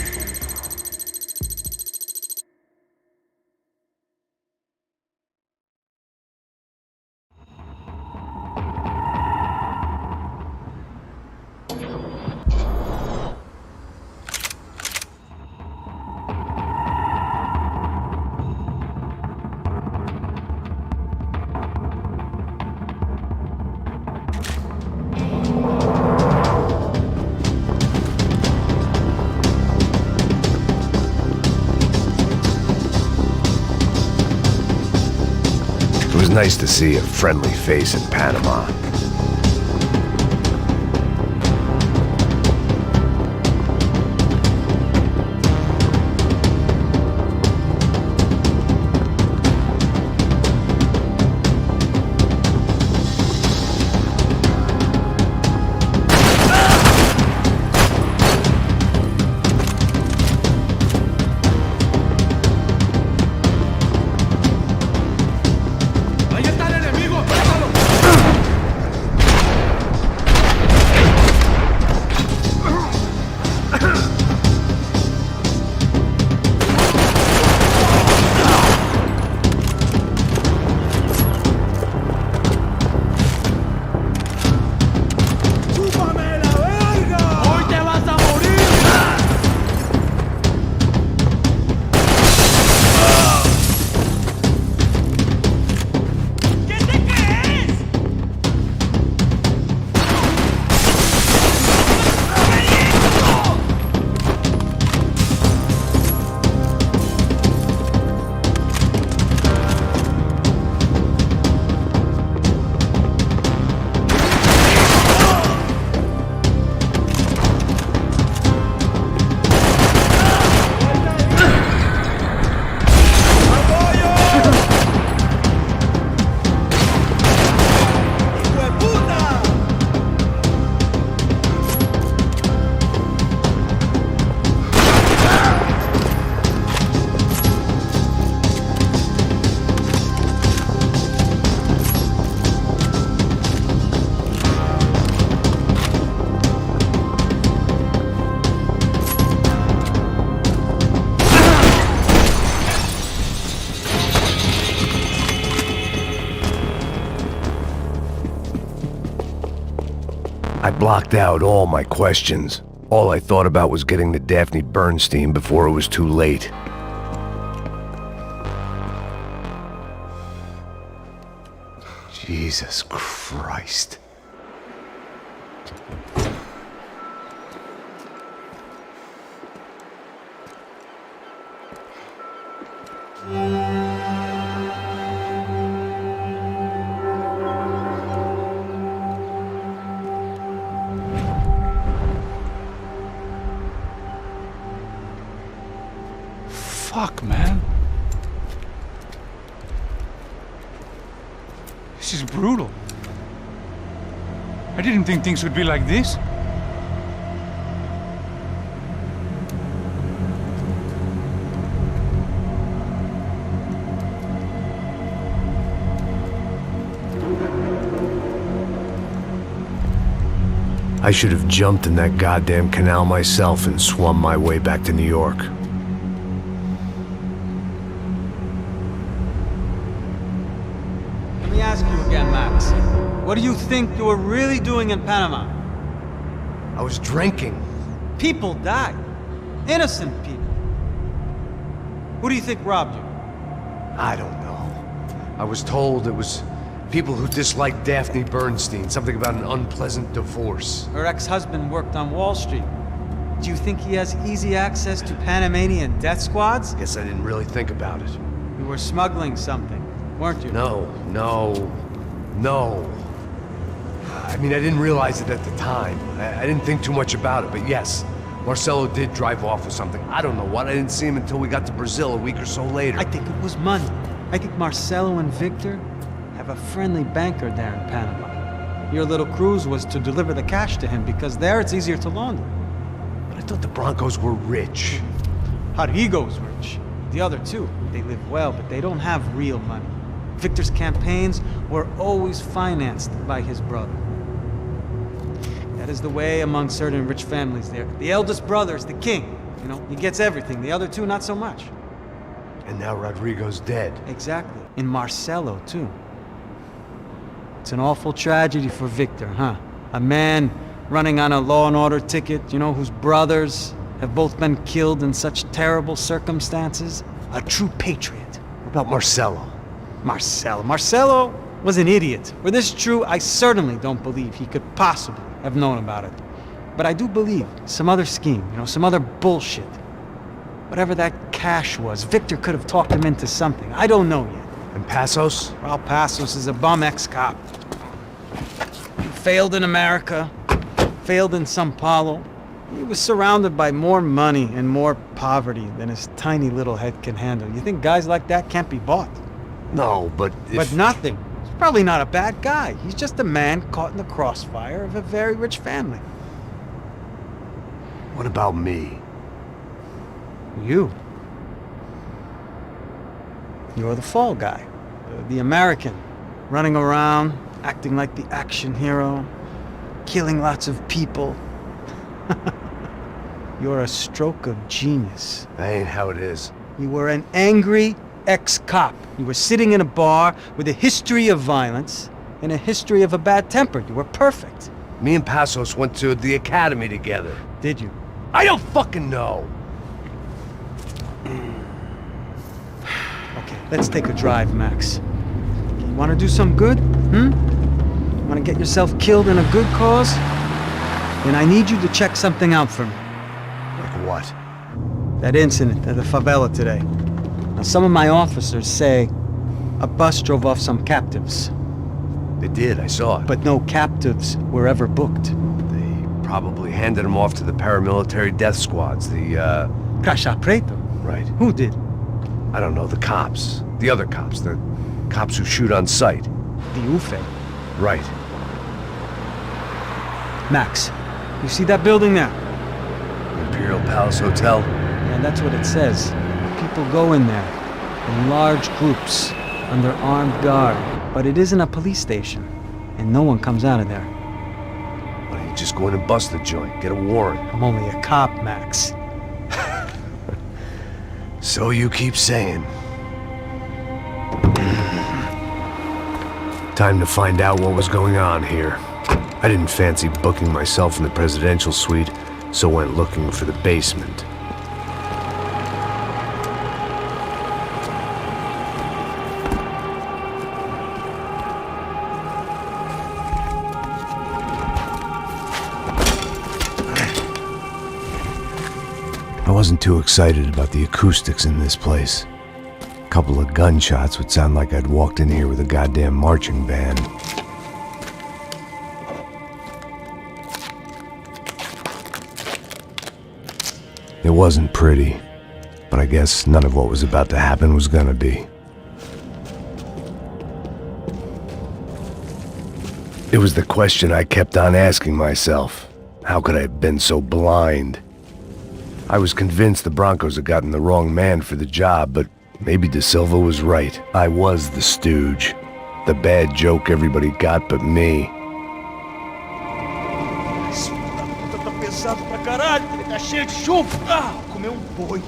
It was nice to see a friendly face in Panama. I blocked out all my questions. All I thought about was getting to Daphne Bernstein before it was too late. Jesus Christ. Fuck, man. This is brutal. I didn't think things would be like this. I should have jumped in that goddamn canal myself and swum my way back to New York. Let me ask you again, Max. What do you think you were really doing in Panama? I was drinking. People died. Innocent people. Who do you think robbed you? I don't know. I was told it was people who disliked Daphne Bernstein, something about an unpleasant divorce. Her ex-husband worked on Wall Street. Do you think he has easy access to Panamanian death squads? Guess I didn't really think about it. You were smuggling something, weren't you? No. I mean, I didn't realize it at the time. I didn't think too much about it, but yes, Marcelo did drive off with something. I don't know what. I didn't see him until we got to Brazil a week or so later. I think it was money. I think Marcelo and Victor have a friendly banker there in Panama. Your little cruise was to deliver the cash to him because there it's easier to launder. But I thought the Broncos were rich. Rodrigo's rich. The other two, they live well, but they don't have real money. Victor's campaigns were always financed by his brother. That is the way among certain rich families there. The eldest brother is the king. You know, he gets everything. The other two, not so much. And now Rodrigo's dead. Exactly. And Marcelo, too. It's an awful tragedy for Victor, huh? A man running on a law and order ticket, you know, whose brothers have both been killed in such terrible circumstances. A true patriot. What about Marcelo? Marcelo was an idiot. Were this true, I certainly don't believe he could possibly have known about it. But I do believe some other scheme, you know, some other bullshit. Whatever that cash was, Victor could have talked him into something. I don't know yet. And Passos? Well, Passos is a bum ex-cop. He failed in America, failed in Sao Paulo. He was surrounded by more money and more poverty than his tiny little head can handle. You think guys like that can't be bought? No, but But nothing. He's probably not a bad guy. He's just a man caught in the crossfire of a very rich family. What about me? You. You're the fall guy. The American. Running around, acting like the action hero. Killing lots of people. You're a stroke of genius. That ain't how it is. You were an angry ex-cop. You were sitting in a bar with a history of violence and a history of a bad temper. You were perfect. Me and Passos went to the academy together. Did you? I don't fucking know. Okay, let's take a drive, Max. You want to do some good? Want to get yourself killed in a good cause? Then I need you to check something out for me. Like what? That incident at the favela today. Now, some of my officers say a bus drove off some captives. They did, I saw it. But no captives were ever booked. They probably handed them off to the paramilitary death squads, the, Caixa Preto? Right. Who did? I don't know, the cops. The other cops. The cops who shoot on sight. The UFE. Right. Max, you see that building there? Imperial Palace Hotel? And that's what it says. People go in there, in large groups, under armed guard. But it isn't a police station, and no one comes out of there. Why don't you just go in and bust the joint? Get a warrant. I'm only a cop, Max. So you keep saying. Time to find out what was going on here. I didn't fancy booking myself in the presidential suite, so went looking for the basement. I wasn't too excited about the acoustics in this place. A couple of gunshots would sound like I'd walked in here with a goddamn marching band. It wasn't pretty, but I guess none of what was about to happen was gonna be. It was the question I kept on asking myself. How could I have been so blind? I was convinced the Broncos had gotten the wrong man for the job, but maybe De Silva was right. I was the stooge. The bad joke everybody got but me. Esse filho da puta tá pesado pra caralho. Ele tá cheio de chumbo. Ah, comeu um boi.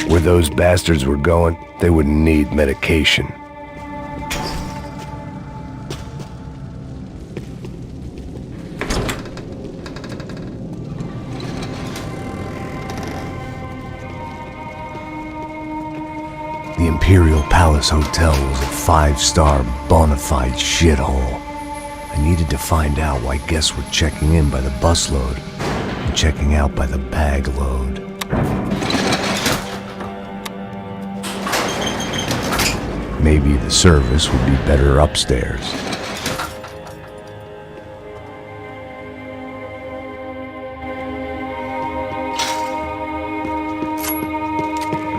Where those bastards were going, they wouldn't need medication. The Imperial Palace Hotel was a 5-star bona fide shithole. I needed to find out why guests were checking in by the busload and checking out by the bag load. Maybe the service would be better upstairs.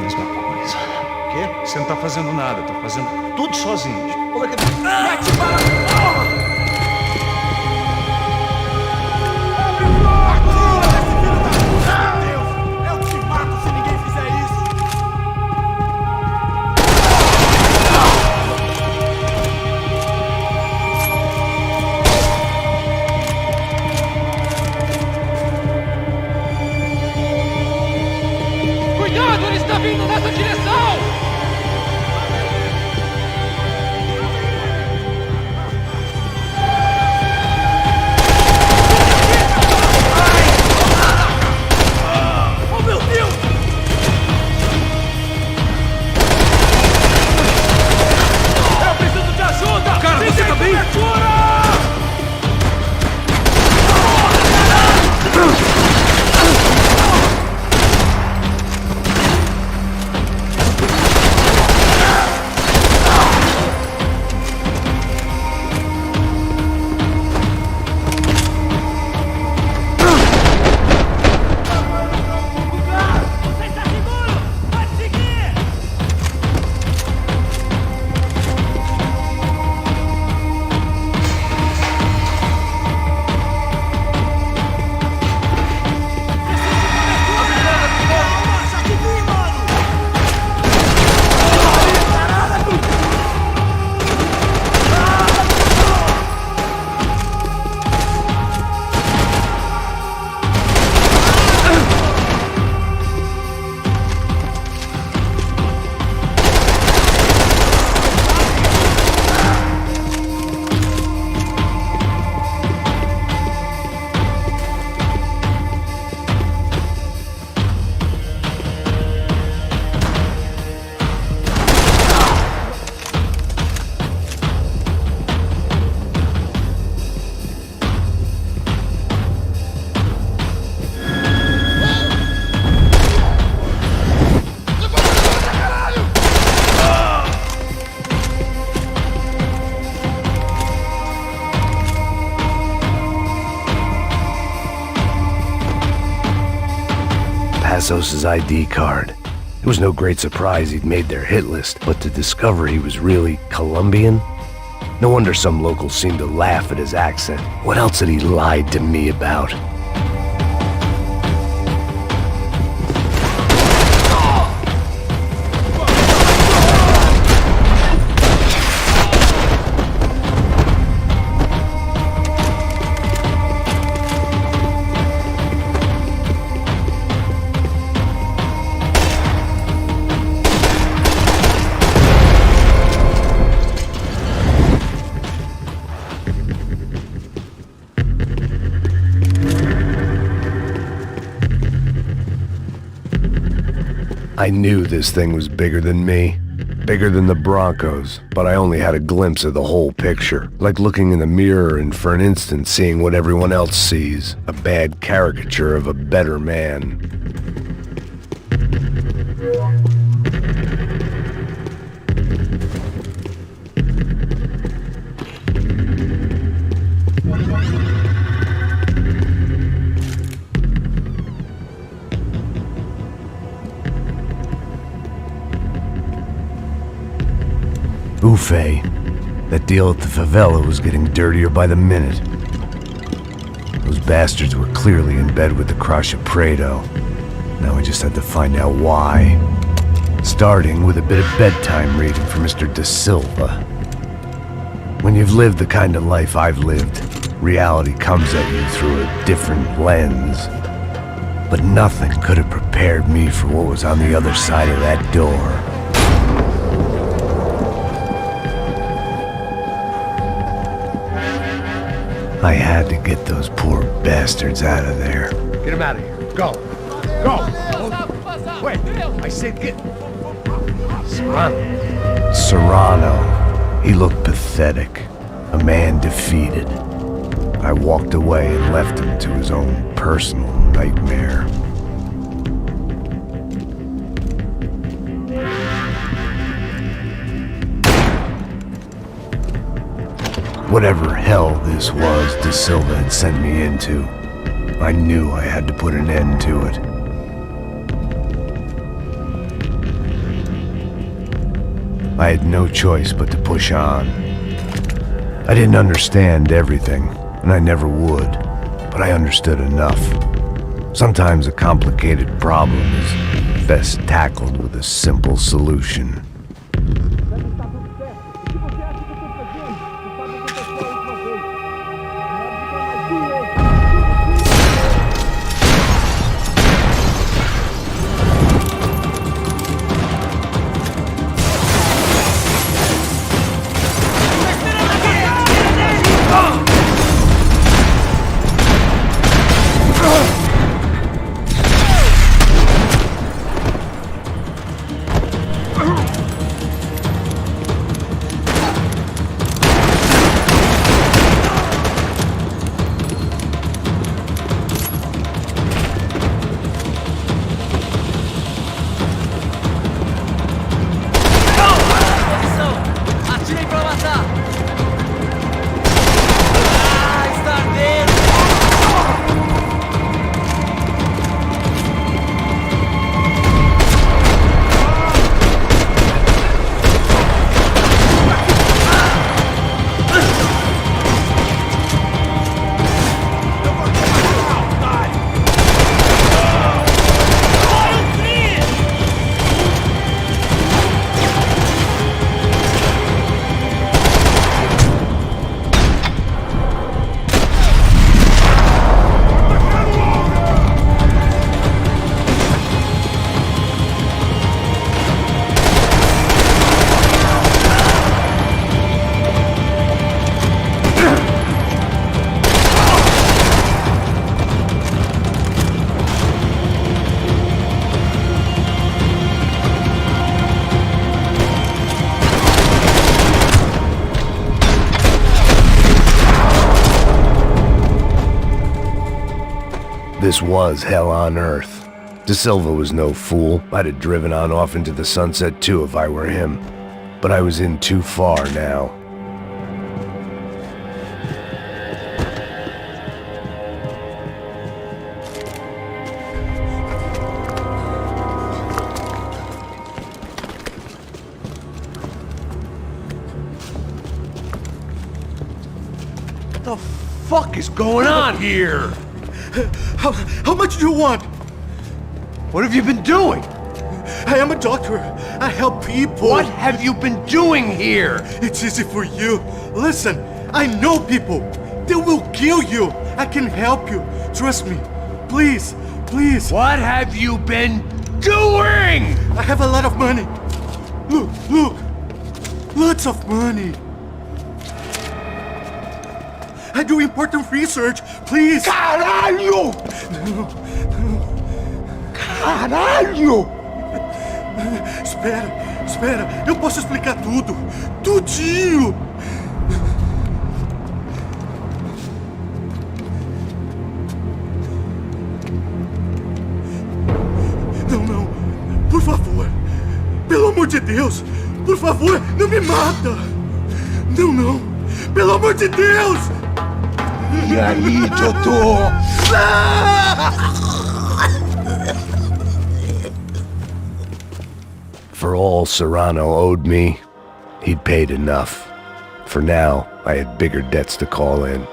Mesma coisa. O quê? Você não tá fazendo nada, tá fazendo tudo sozinho. Como é que... Mete bala! Cuidado, ele está vindo nessa direção! Oh, meu Deus! Eu preciso de ajuda! Cara, você tá bem? Você está seguro? Pode seguir! Calma, já te vi, mano! Passos' ID card. It was no great surprise he'd made their hit list, but to discover he was really Colombian? No wonder some locals seemed to laugh at his accent. What else had he lied to me about? I knew this thing was bigger than me. Bigger than the Broncos, but I only had a glimpse of the whole picture. Like looking in the mirror and for an instant seeing what everyone else sees. A bad caricature of a better man. Buffet. That deal at the favela was getting dirtier by the minute. Those bastards were clearly in bed with the Crusher Prado. Now I just had to find out why. Starting with a bit of bedtime reading for Mr. Da Silva. When you've lived the kind of life I've lived, reality comes at you through a different lens. But nothing could have prepared me for what was on the other side of that door. I had to get those poor bastards out of there. Get him out of here. Go. Go. Wait. I said get... Serrano. Serrano. He looked pathetic. A man defeated. I walked away and left him to his own personal nightmare. Whatever hell this was Da Silva had sent me into, I knew I had to put an end to it. I had no choice but to push on. I didn't understand everything, and I never would, but I understood enough. Sometimes a complicated problem is best tackled with a simple solution. This was hell on earth. Da Silva was no fool. I'd have driven on off into the sunset too if I were him. But I was in too far now. What the fuck is going on here? How much do you want? What have you been doing? I am a doctor. I help people. What have you been doing here? It's easy for you. Listen, I know people. They will kill you. I can help you. Trust me. Please, please. What have you been doing? I have a lot of money. Look, look. Lots of money. I do important research. Please. Caralho! Caralho! Espera, Espera, eu posso explicar tudo. Tudinho. Não. Por favor. Pelo amor de Deus. Por favor, não me mata. Não. Pelo amor de Deus. E aí, doutor? For all Serrano owed me, he'd paid enough. For now, I had bigger debts to call in.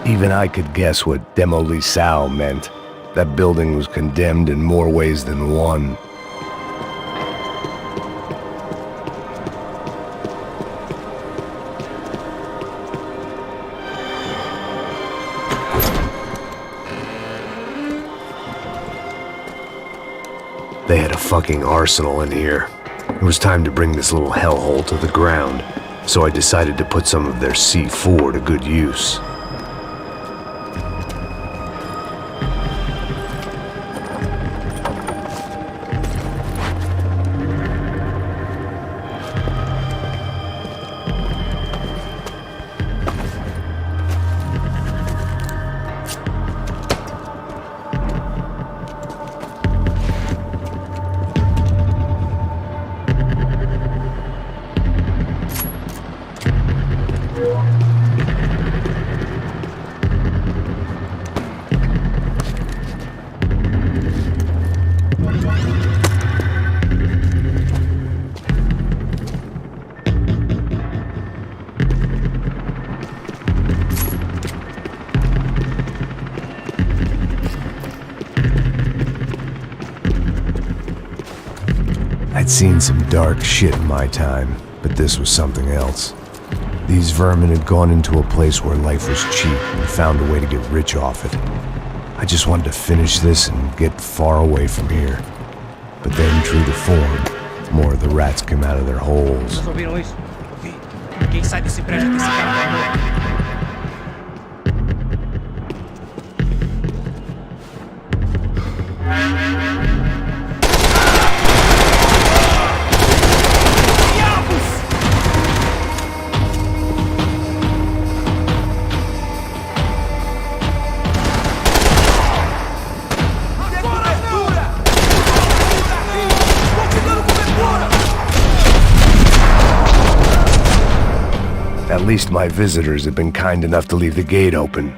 Even I could guess what demolissao meant. That building was condemned in more ways than one. They had a fucking arsenal in here. It was time to bring this little hellhole to the ground, so I decided to put some of their C4 to good use. I'd seen some dark shit in my time, but this was something else. These vermin had gone into a place where life was cheap and found a way to get rich off it. I just wanted to finish this and get far away from here. But then, true to form, more of the rats came out of their holes. Vocês ouviram isso? Ouvi. Ninguém sai desse prédio que esse cara vai morrer. At least my visitors have been kind enough to leave the gate open.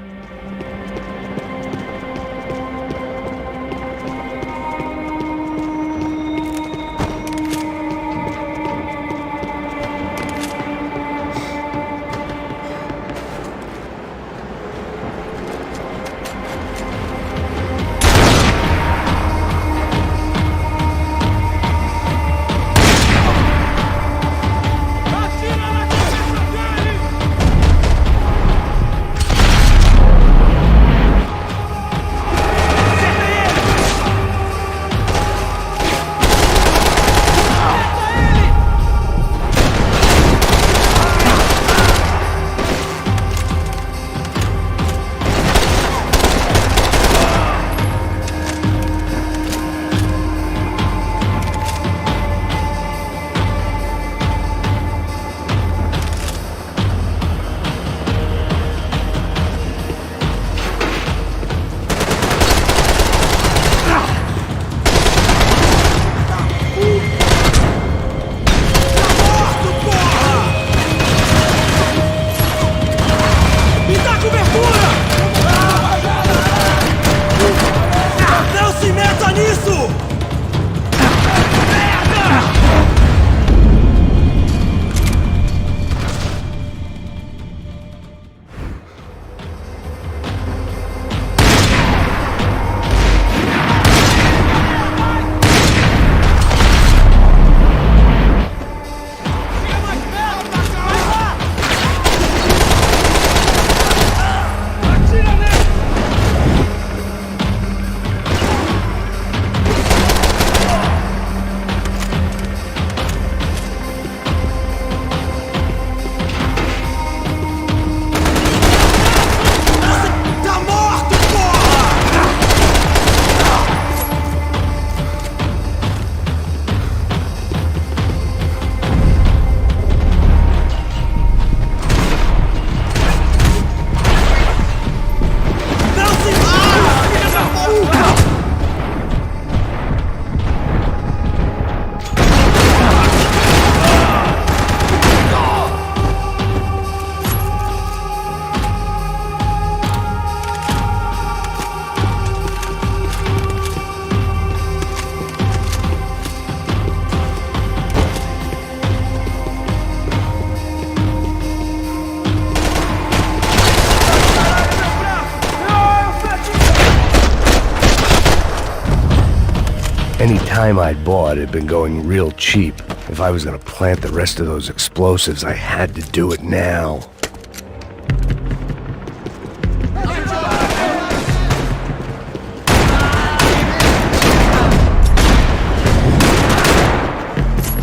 Any time I'd bought had been going real cheap. If I was gonna plant the rest of those explosives, I had to do it now.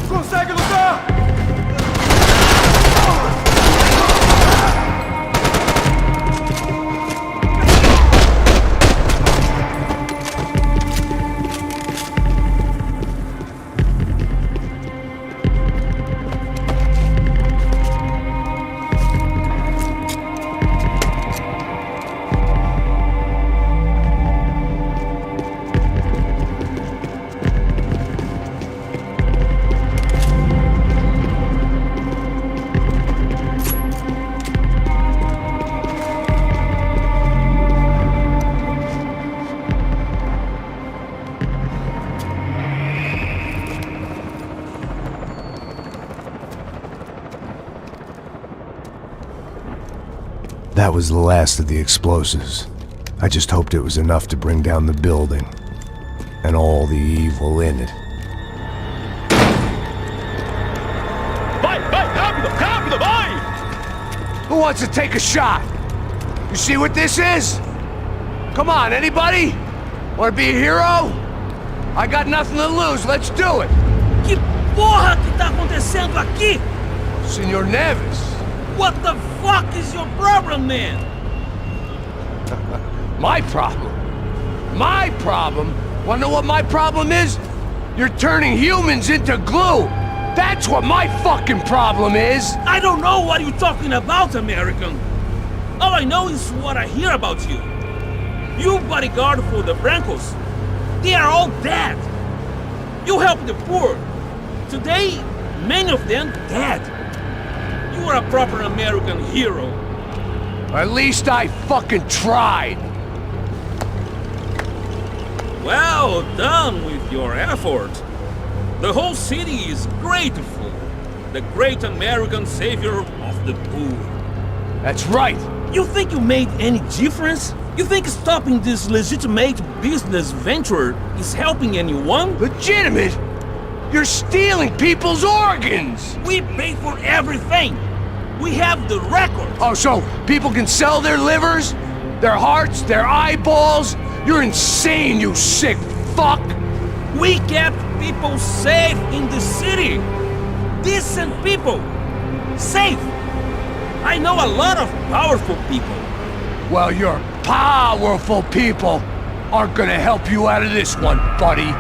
Consegue lutar? That was the last of the explosives. I just hoped it was enough to bring down the building and all the evil in it. Vai, rápido, rápido, vai! Who wants to take a shot? You see what this is? Come on, anybody? Want to be a hero? I got nothing to lose, let's do it! Que porra que tá acontecendo aqui? Senor Neves. What the fuck is your problem, man? My problem? My problem? Wanna know what my problem is? You're turning humans into glue! That's what my fucking problem is! I don't know what you're talking about, American. All I know is what I hear about you. You bodyguard for the Brancos. They are all dead. You help the poor. Today, many of them dead. You are a proper American hero. At least I fucking tried. Well done with your effort. The whole city is grateful. The great American savior of the poor. That's right. You think you made any difference? You think stopping this legitimate business venture is helping anyone? Legitimate? You're stealing people's organs! We pay for everything! We have the record! Oh, so people can sell their livers? Their hearts? Their eyeballs? You're insane, you sick fuck! We kept people safe in the city! Decent people! Safe! I know a lot of powerful people. Well, your powerful people aren't gonna help you out of this one, buddy.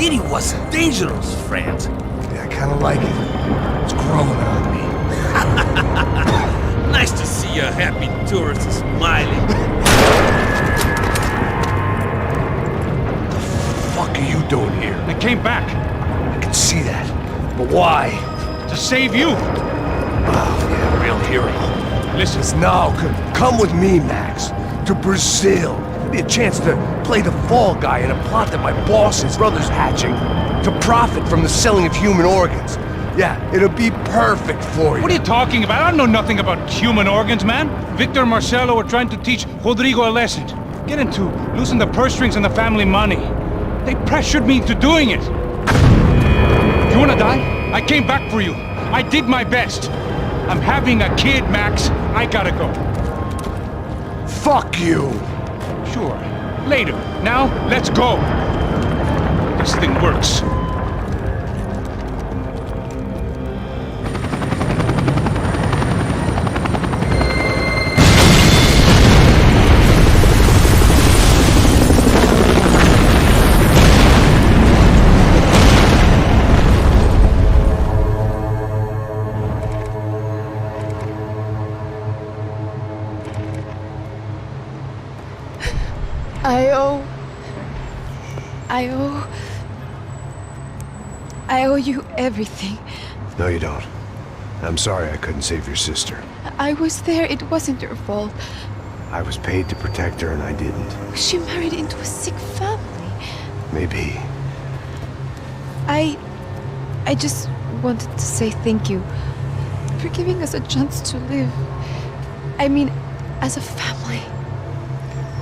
Pity was dangerous, friend. Yeah, I kind of like it. It's growing on me. Nice to see a happy tourist smiling. What the fuck are you doing here? I came back I can see that. But why? to save you. Oh, yeah, real hero. Listen, No, come with me, Max. To Brazil. Be a chance to play the fall guy in a plot that my boss and his brother's hatching to profit from the selling of human organs. Yeah, it'll be perfect for you. what are you talking about? I know nothing about human organs, man. Victor and Marcelo were trying to teach Rodrigo a lesson. Get into losing the purse strings and the family money. They pressured me into doing it. You wanna die? I came back for you. I did my best. I'm having a kid, Max. I gotta go. Fuck you! Sure. Later. Now, let's go. This thing works. I owe you everything. No, you don't. I'm sorry I couldn't save your sister. I was there. It wasn't your fault. I was paid to protect her and I didn't. She married into a sick family. Maybe. I just wanted to say thank you for giving us a chance to live. I mean, as a family.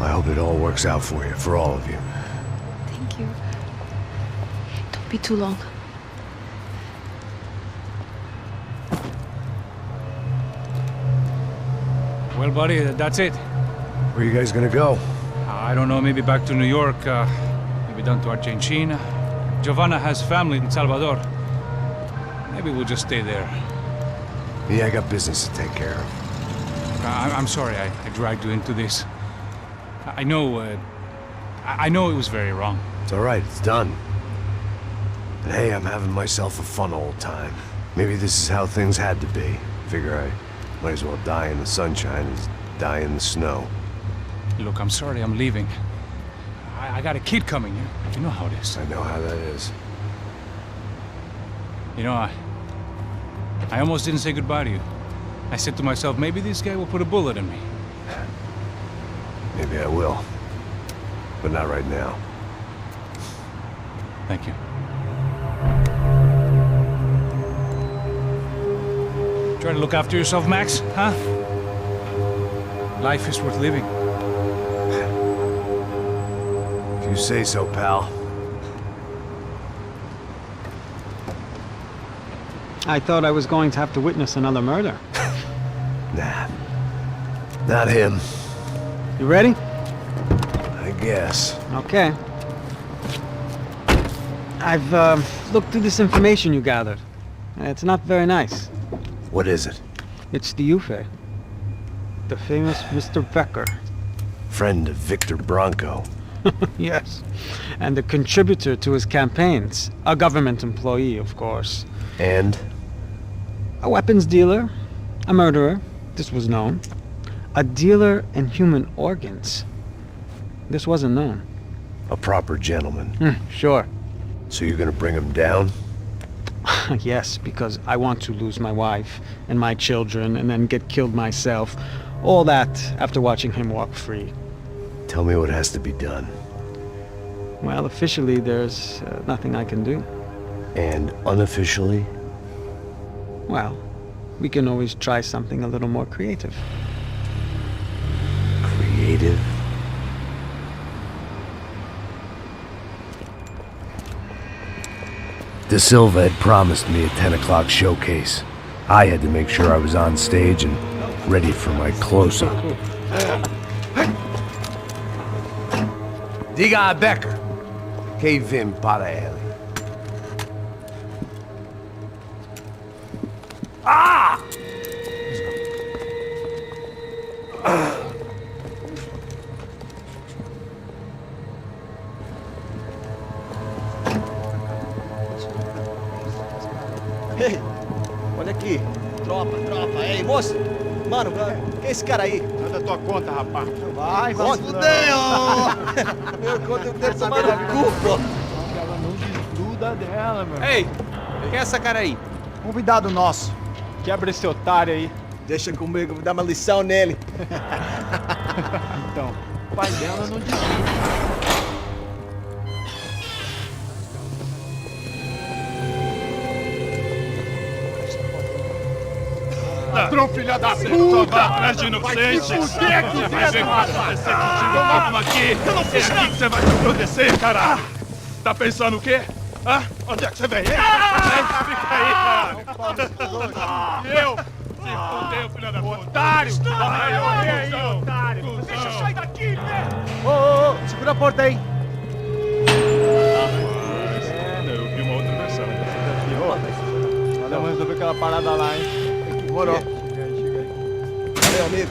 I hope it all works out for you, for all of you. Thank you. Don't be too long. Well, buddy, that's it. Where are you guys gonna go? I don't know, maybe back to New York, maybe down to Argentina. Giovanna has family in Salvador. Maybe we'll just stay there. Yeah, I got business to take care of. I'm sorry I dragged you into this. I know it was very wrong. It's alright, it's done. And hey, I'm having myself a fun old time. Maybe this is how things had to be. Figure I might as well die in the sunshine as die in the snow. Look, I'm sorry I'm leaving. I got a kid coming, you know how it is. I know how that is. You know, I almost didn't say goodbye to you. I said to myself, maybe this guy will put a bullet in me. Maybe I will. But not right now. Thank you. Try to look after yourself, Max, huh? Life is worth living. If you say so, pal. I thought I was going to have to witness another murder. Nah. Not him. You ready? I guess. Okay. I've looked through this information you gathered. It's not very nice. What is it? It's the Ufe. The famous Mr. Becker. Friend of Victor Bronco. Yes. And a contributor to his campaigns. A government employee, of course. And? A weapons dealer. A murderer. This was known. A dealer in human organs. This wasn't known. A proper gentleman. Sure. So you're gonna bring him down? Yes, because I want to lose my wife and my children and then get killed myself. All that after watching him walk free. Tell me what has to be done. Well, officially there's nothing I can do. And unofficially? Well, we can always try something a little more creative. Creative? De Silva had promised me a 10 o'clock showcase. I had to make sure I was on stage and ready for my close-up. Diga a Becker. Que vim para ele. Ah! aqui. Tropa. Ei, moço. Mano, quem é esse cara aí? Manda tua conta, rapaz. Vai fudeu! Meu conta eu quero tomar no cu, pô. Ela não desgruda dela, meu. Ei, quem é essa cara aí? Convidado nosso. Quebra esse otário aí. Deixa comigo, vou dar uma lição nele. Então, o pai dela não desgruda. Ladrão, filha da puta! Vai atrás de inocente! Vai se fuder aqui dentro, rapaz! Vamos aqui! Eu não fiz nada! Você vai te proteger, cara! Tá pensando o quê? Hã? Onde é que você vem? Fica aí, cara! Eu? Se fudeu, filha da puta! Otário! Vai, aí, otário! Deixa eu sair daqui, né? Ô, segura a porta aí. Eu vi uma outra versão. Vamos resolver aquela parada lá, hein? Demorou. Chega aí. Valeu, amigo.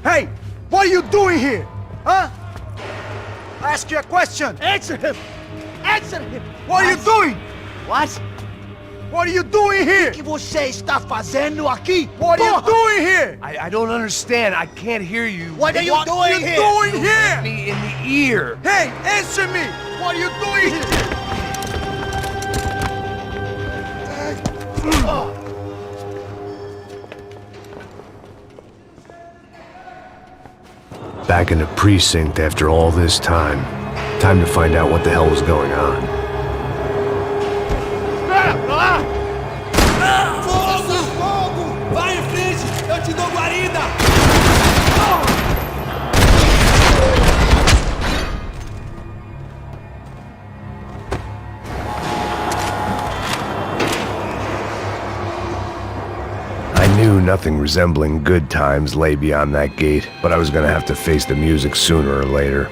Hey, what are you doing here? Huh? I ask you a question. Answer him. Answer him. What are you doing? What? What are you doing here? O que você está fazendo aqui? What are you doing here? I don't understand. I can't hear you. What are you doing here? What are you doing here? Me in the ear. Hey, answer me. What are you doing here? Back in the precinct after all this time. Time to find out what the hell was going on. Fogo! Vai em frente! Eu te dou guarida! I knew nothing resembling good times lay beyond that gate, but I was gonna have to face the music sooner or later.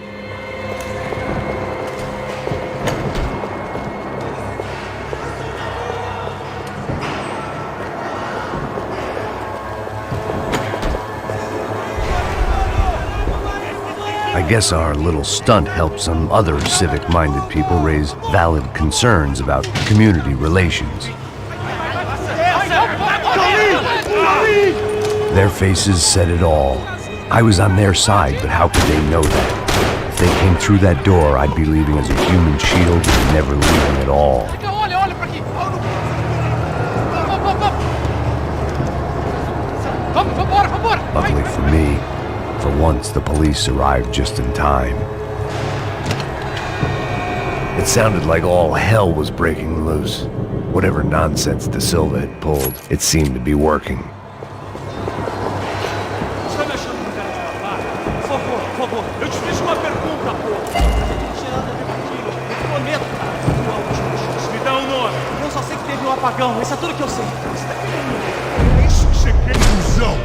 I guess our little stunt helped some other civic-minded people raise valid concerns about community relations. Their faces said it all. I was on their side, but how could they know that? If they came through that door, I'd be leaving as a human shield and never leaving at all. Olha pra aqui. Vambora. Luckily for me, for once the police arrived just in time. It sounded like all hell was breaking loose. Whatever nonsense De Silva had pulled, it seemed to be working. Por favor, eu te fiz uma pergunta, pô. Eu prometo, cara. Me dá um nome. Eu só sei que teve um apagão, isso é tudo que eu sei. Isso que você quer, cuzão.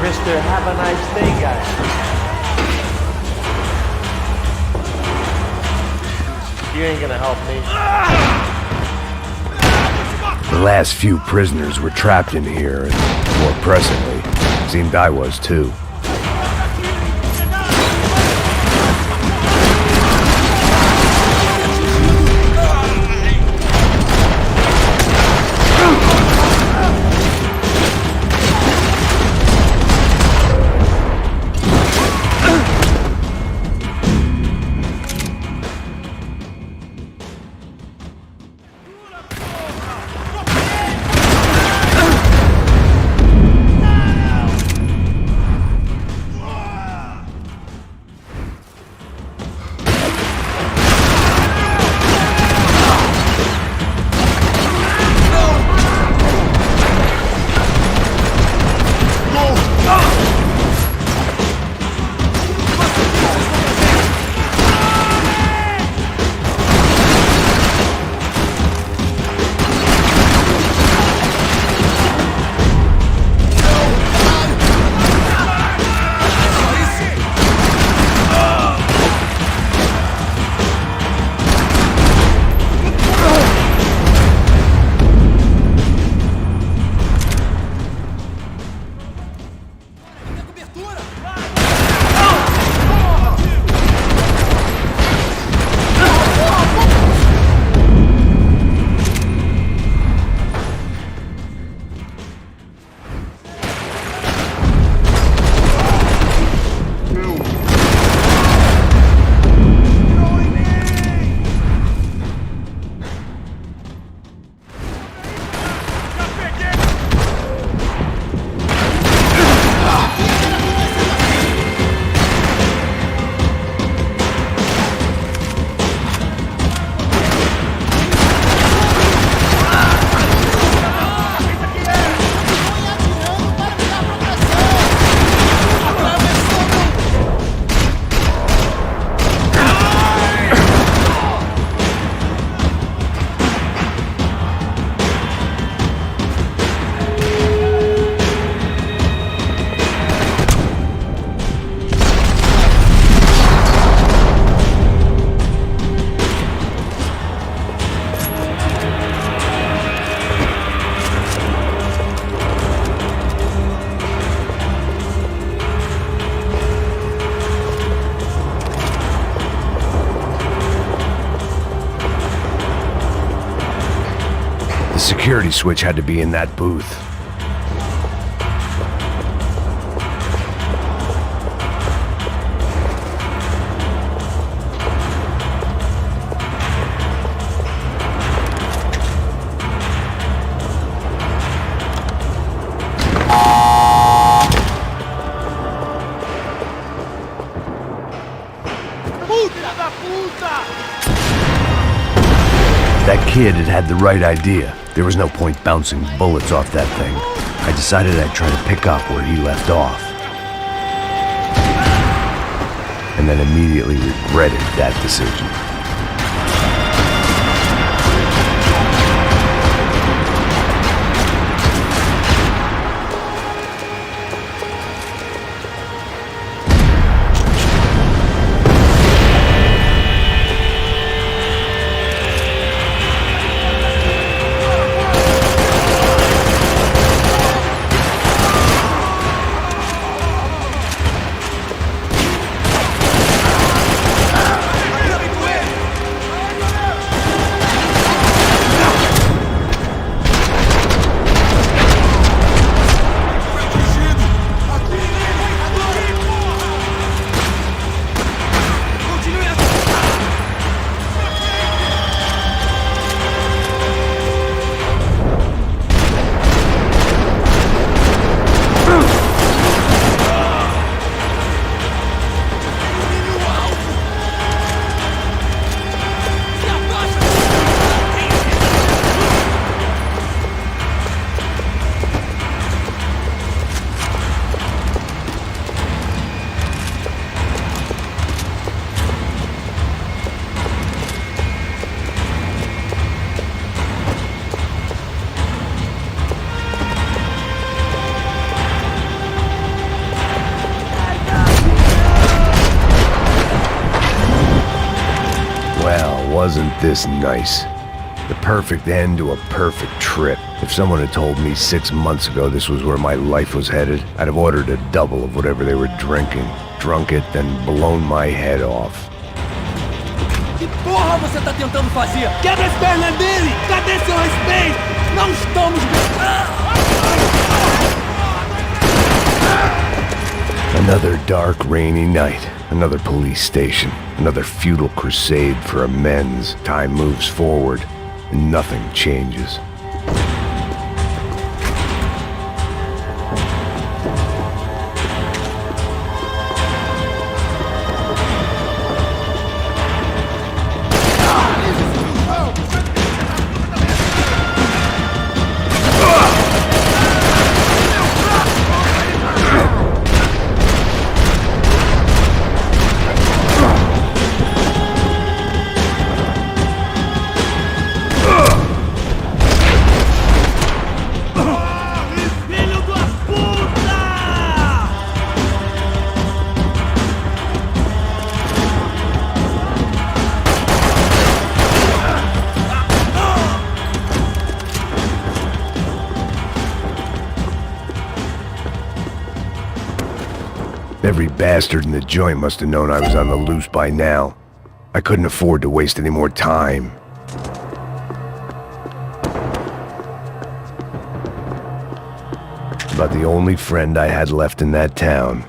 Mr. Have a nice day, guy. You ain't gonna help me. The last few prisoners were trapped in here, and more pressingly, it seemed I was too. security switch had to be in that booth. That kid had the right idea. There was no point bouncing bullets off that thing. I decided I'd try to pick up where he left off. And then immediately regretted that decision. Wasn't this nice? The perfect end to a perfect trip. If someone had told me 6 months ago this was where my life was headed, I'd have ordered a double of whatever they were drinking, drunk it, then blown my head off. Que porra você tá tentando fazer? Quebra as pernas dele! Cadê seu respeito? Não estamos... Another dark, rainy night. Another police station. Another futile crusade for amends. Time moves forward, and nothing changes. Every bastard in the joint must have known I was on the loose by now. I couldn't afford to waste any more time. About the only friend I had left in that town.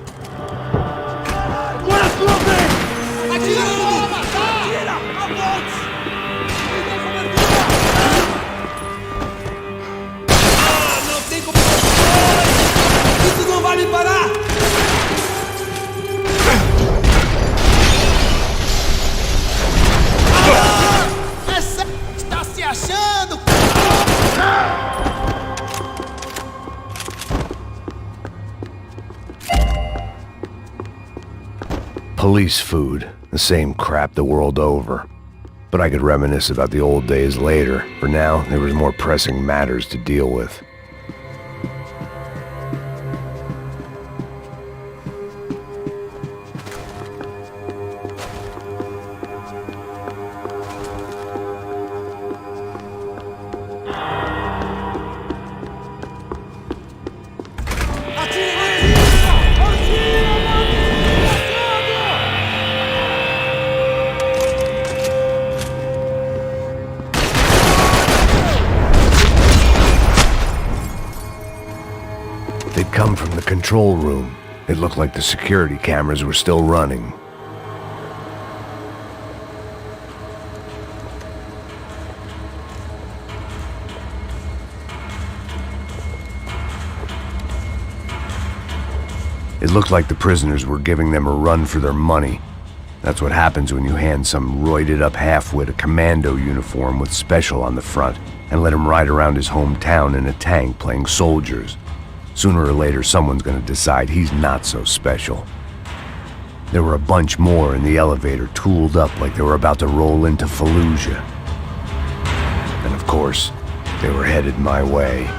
Police food, the same crap the world over. But I could reminisce about the old days later. For now, there was more pressing matters to deal with. come from the control room. It looked like the security cameras were still running. It looked like the prisoners were giving them a run for their money. That's what happens when you hand some roided-up halfwit a commando uniform with special on the front and let him ride around his hometown in a tank playing soldiers. Sooner or later, someone's gonna decide he's not so special. There were a bunch more in the elevator, tooled up like they were about to roll into Fallujah. And of course, they were headed my way.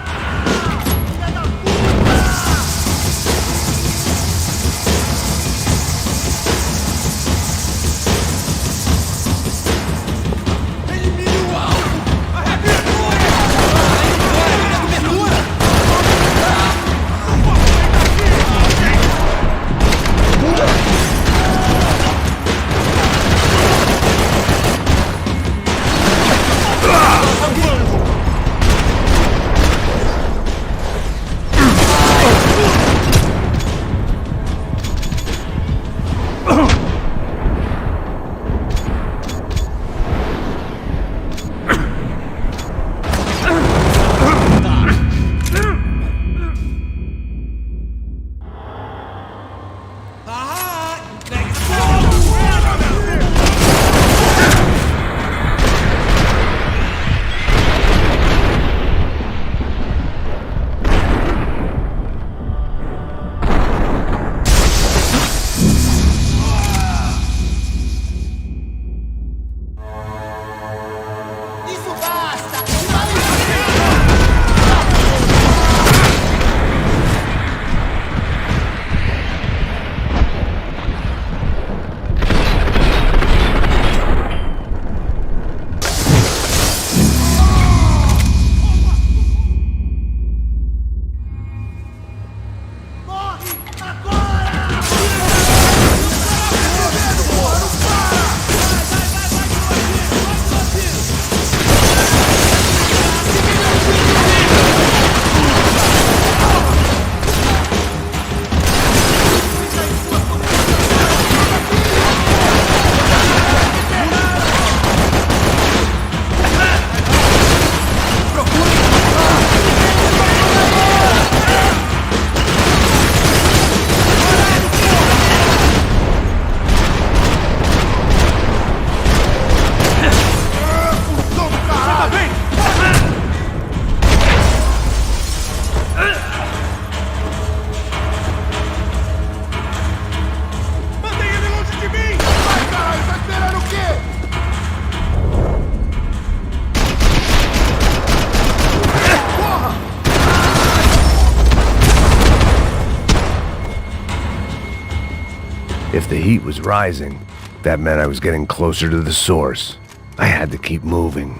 If the heat was rising, that meant I was getting closer to the source. I had to keep moving.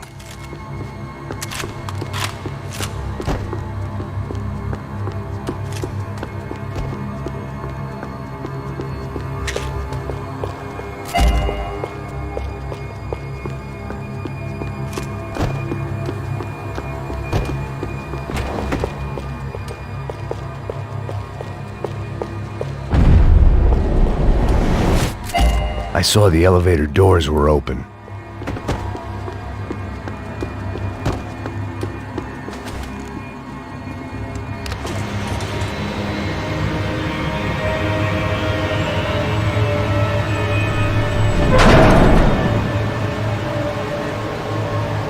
I saw the elevator doors were open.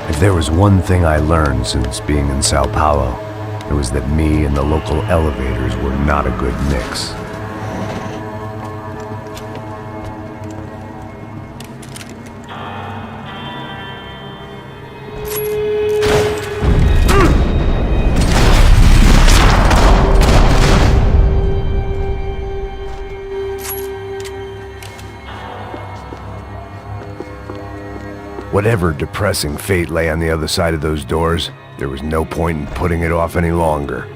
If there was one thing I learned since being in Sao Paulo, it was that me and the local elevators were not a good mix. Whatever depressing fate lay on the other side of those doors, there was no point in putting it off any longer.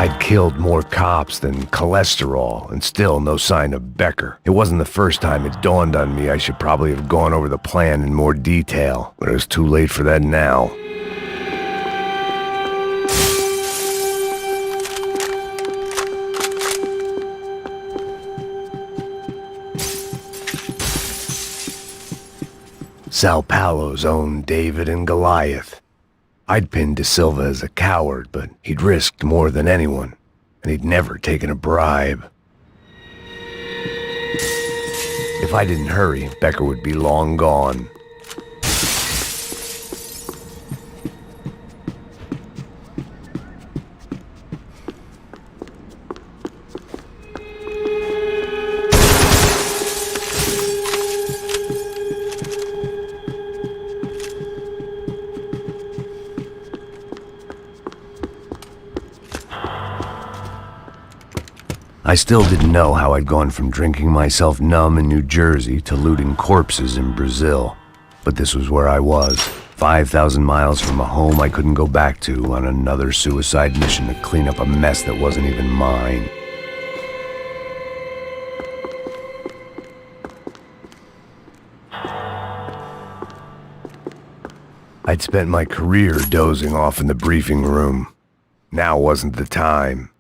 I'd killed more cops than cholesterol, and still no sign of Becker. It wasn't the first time it dawned on me I should probably have gone over the plan in more detail, but it was too late for that now. Sao Paulo's own David and Goliath. I'd pinned De Silva as a coward, but he'd risked more than anyone, and he'd never taken a bribe. If I didn't hurry, Becker would be long gone. I still didn't know how I'd gone from drinking myself numb in New Jersey to looting corpses in Brazil. But this was where I was, 5,000 miles from a home I couldn't go back to, on another suicide mission to clean up a mess that wasn't even mine. I'd spent my career dozing off in the briefing room. Now wasn't the time.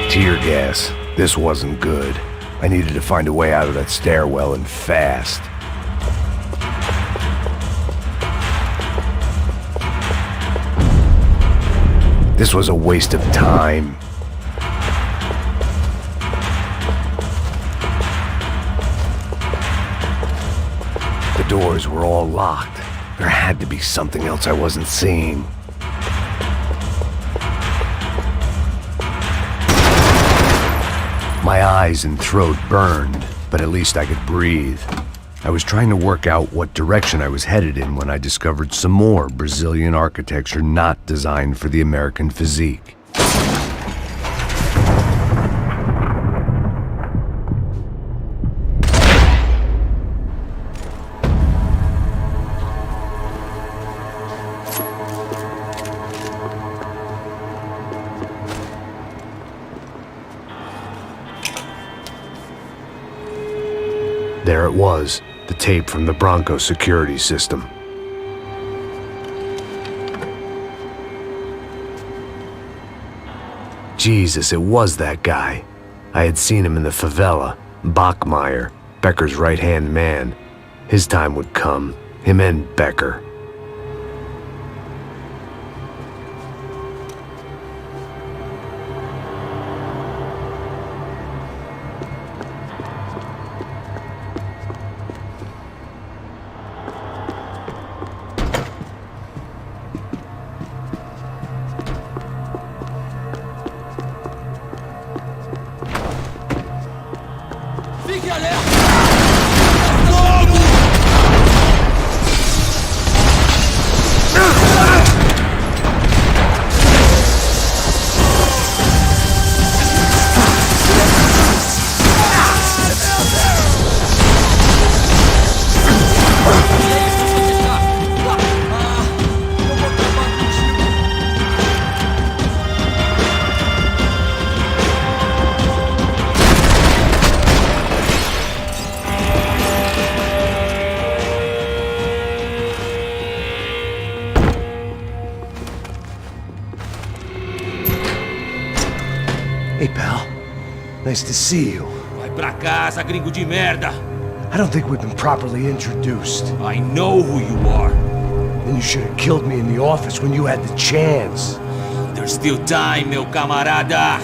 Tear gas. This wasn't good. I needed to find a way out of that stairwell, and fast. This was a waste of time. The doors were all locked. There had to be something else I wasn't seeing. My eyes and throat burned, but at least I could breathe. I was trying to work out what direction I was headed in when I discovered some more Brazilian architecture not designed for the American physique. There it was, the tape from the Bronco security system. Jesus, it was that guy. I had seen him in the favela, Bachmeyer, Becker's right-hand man. His time would come, him and Becker. Nice to see you. Vai pra casa, gringo de merda. I don't think we've been properly introduced. I know who you are. Then you should have killed me in the office when you had the chance. There's still time, meu camarada.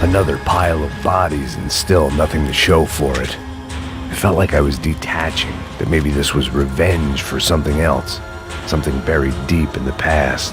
Another pile of bodies and still nothing to show for it. It felt like I was detaching, that maybe this was revenge for something else, something buried deep in the past.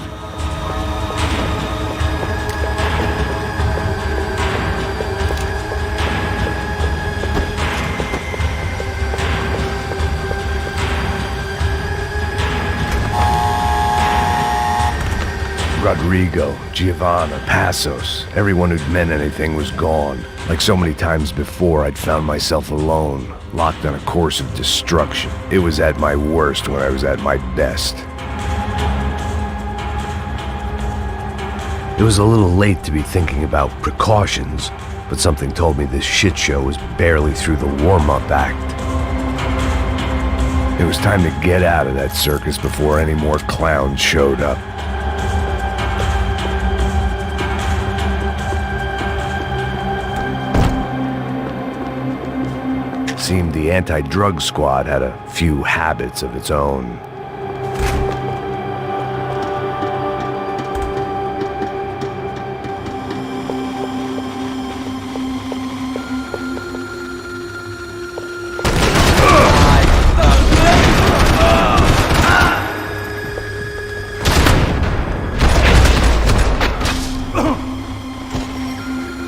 Rodrigo, Giovanna, Passos, everyone who'd meant anything was gone. Like so many times before, I'd found myself alone, locked on a course of destruction. It was at my worst when I was at my best. It was a little late to be thinking about precautions, but something told me this shit show was barely through the warm-up act. It was time to get out of that circus before any more clowns showed up. Seemed the anti-drug squad had a few habits of its own.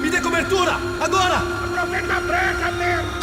Me dê cobertura! Agora! Aproveita a brecha, meu!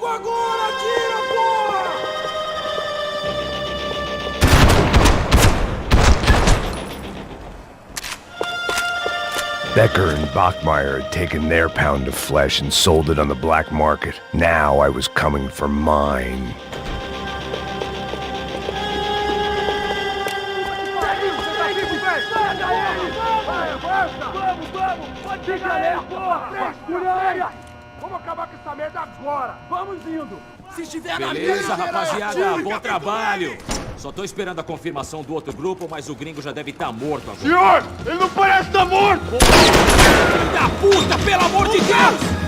fogo agora! Atira, porra! Becker and Bachmeyer had taken their pound of flesh and sold it on the black market. Now I was coming for mine. Vamos acabar com essa merda agora! Vamos indo! Se estiver na Beleza, mesa, rapaziada, bom trabalho! Só tô esperando a confirmação do outro grupo, mas o gringo já deve estar morto agora. Senhor, ele não parece estar morto! Filho da puta, pelo amor de Deus!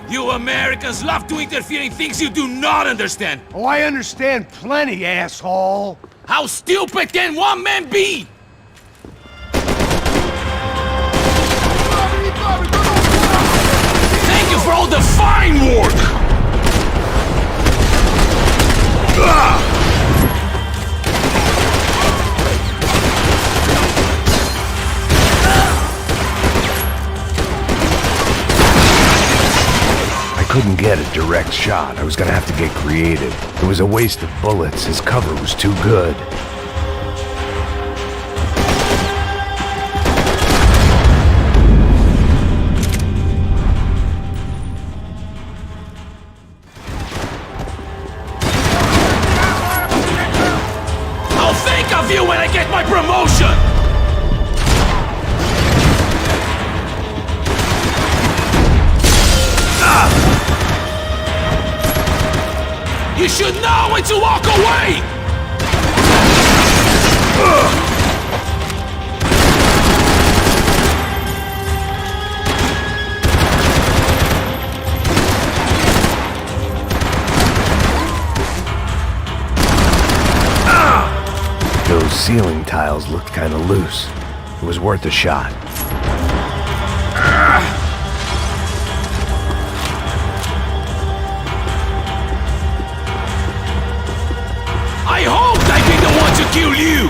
You Americans love to interfere in things you do not understand! Oh, I understand plenty, asshole! How stupid can one man be? Thank you for all the fine work! I couldn't get a direct shot. I was gonna have to get creative. It was a waste of bullets. His cover was too good. I'll think of you when I get my promotion! You should know when to walk away! Those ceiling tiles looked kinda loose. It was worth a shot. I hoped I'd be the one to kill you!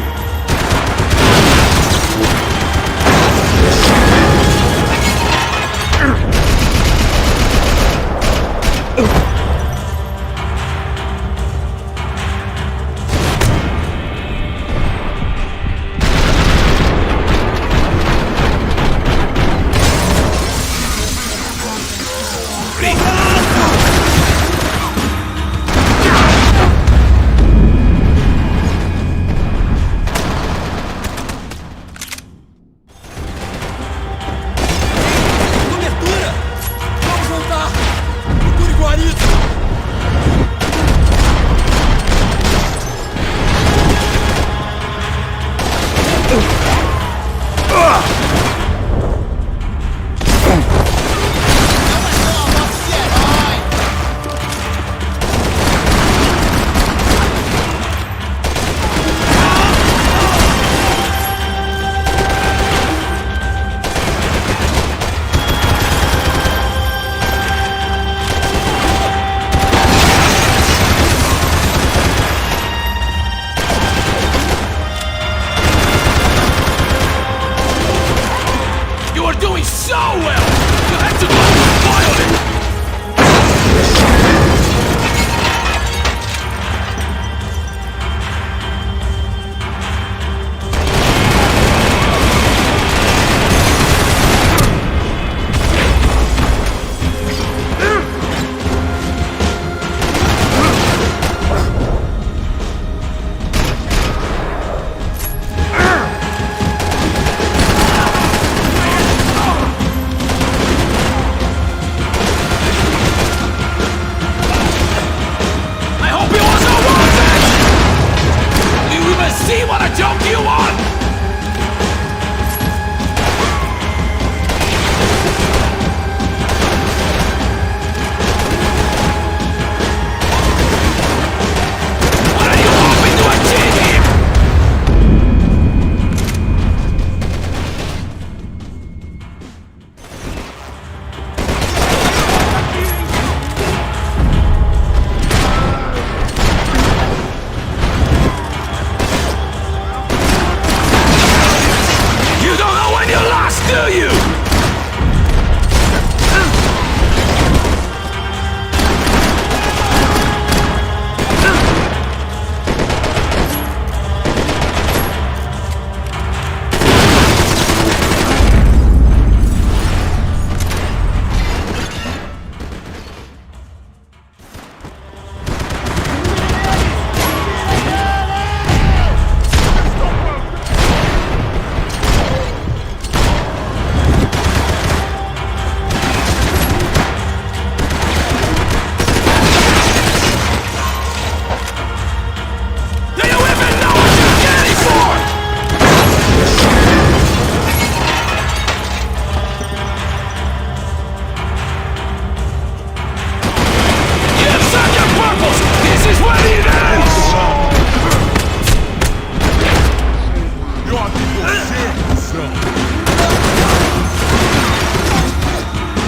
were doing so well! You had to go and spoil it! See what a joke you want! What are you hoping to achieve here? Do you?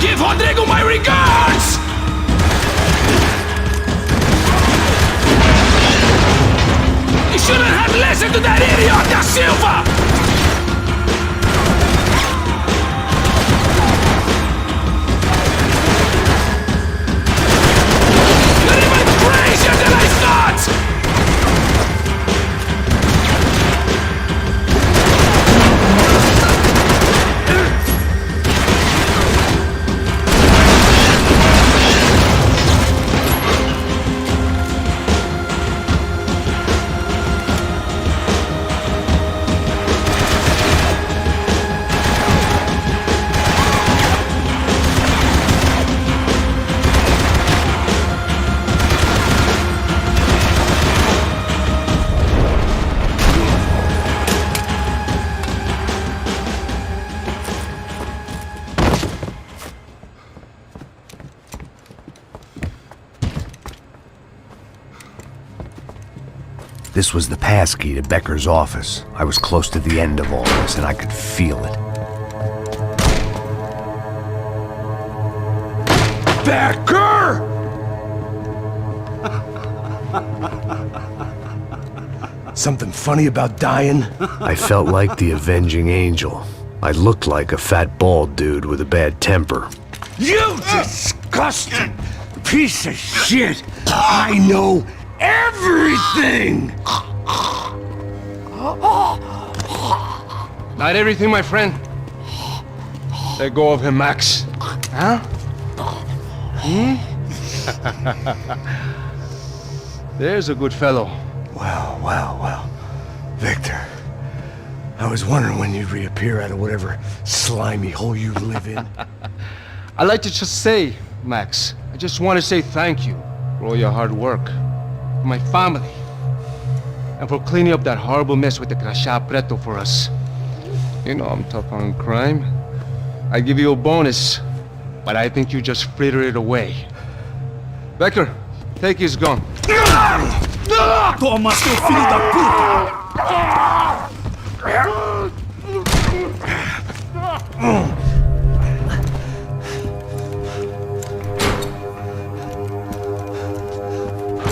Give Rodrigo my regards! You shouldn't have listened to that idiot, Da Silva! You're even crazier than I thought! This was the passkey to Becker's office. I was close to the end of all this, and I could feel it. Becker! Something funny about dying? I felt like the avenging angel. I looked like a fat bald dude with a bad temper. You disgusting piece of shit! I know everything! Not everything, my friend. Let go of him, Max. Huh? There's a good fellow. Well. Victor, I was wondering when you'd reappear out of whatever slimy hole you live in. I'd like to just say, Max, I just want to say thank you for all your hard work, for my family, and for cleaning up that horrible mess with the Crachá Preto for us. You know I'm tough on crime. I give you a bonus, but I think you just fritter it away. Becker, take his gun. Toma, seu filho da puta!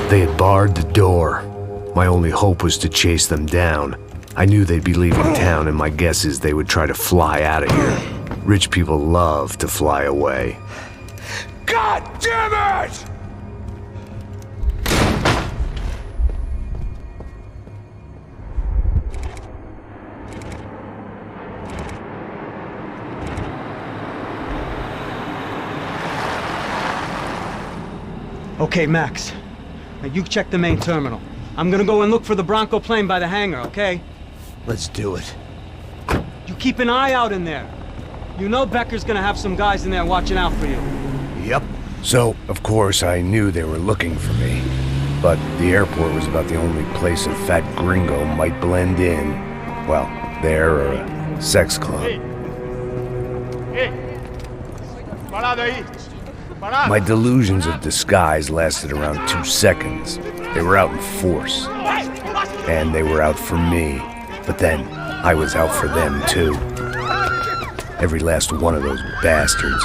They had barred the door. My only hope was to chase them down. I knew they'd be leaving town, and my guess is they would try to fly out of here. Rich people love to fly away. God damn it! Okay, Max. Now you check the main terminal. I'm gonna go and look for the Bronco plane by the hangar, okay? Let's do it. You keep an eye out in there. You know Becker's gonna have some guys in there watching out for you. Yep. So, of course, I knew they were looking for me. But the airport was about the only place a fat gringo might blend in. Well, there or a sex club. My delusions of disguise lasted around 2 seconds. They were out in force. And they were out for me. But then, I was out for them too. Every last one of those bastards.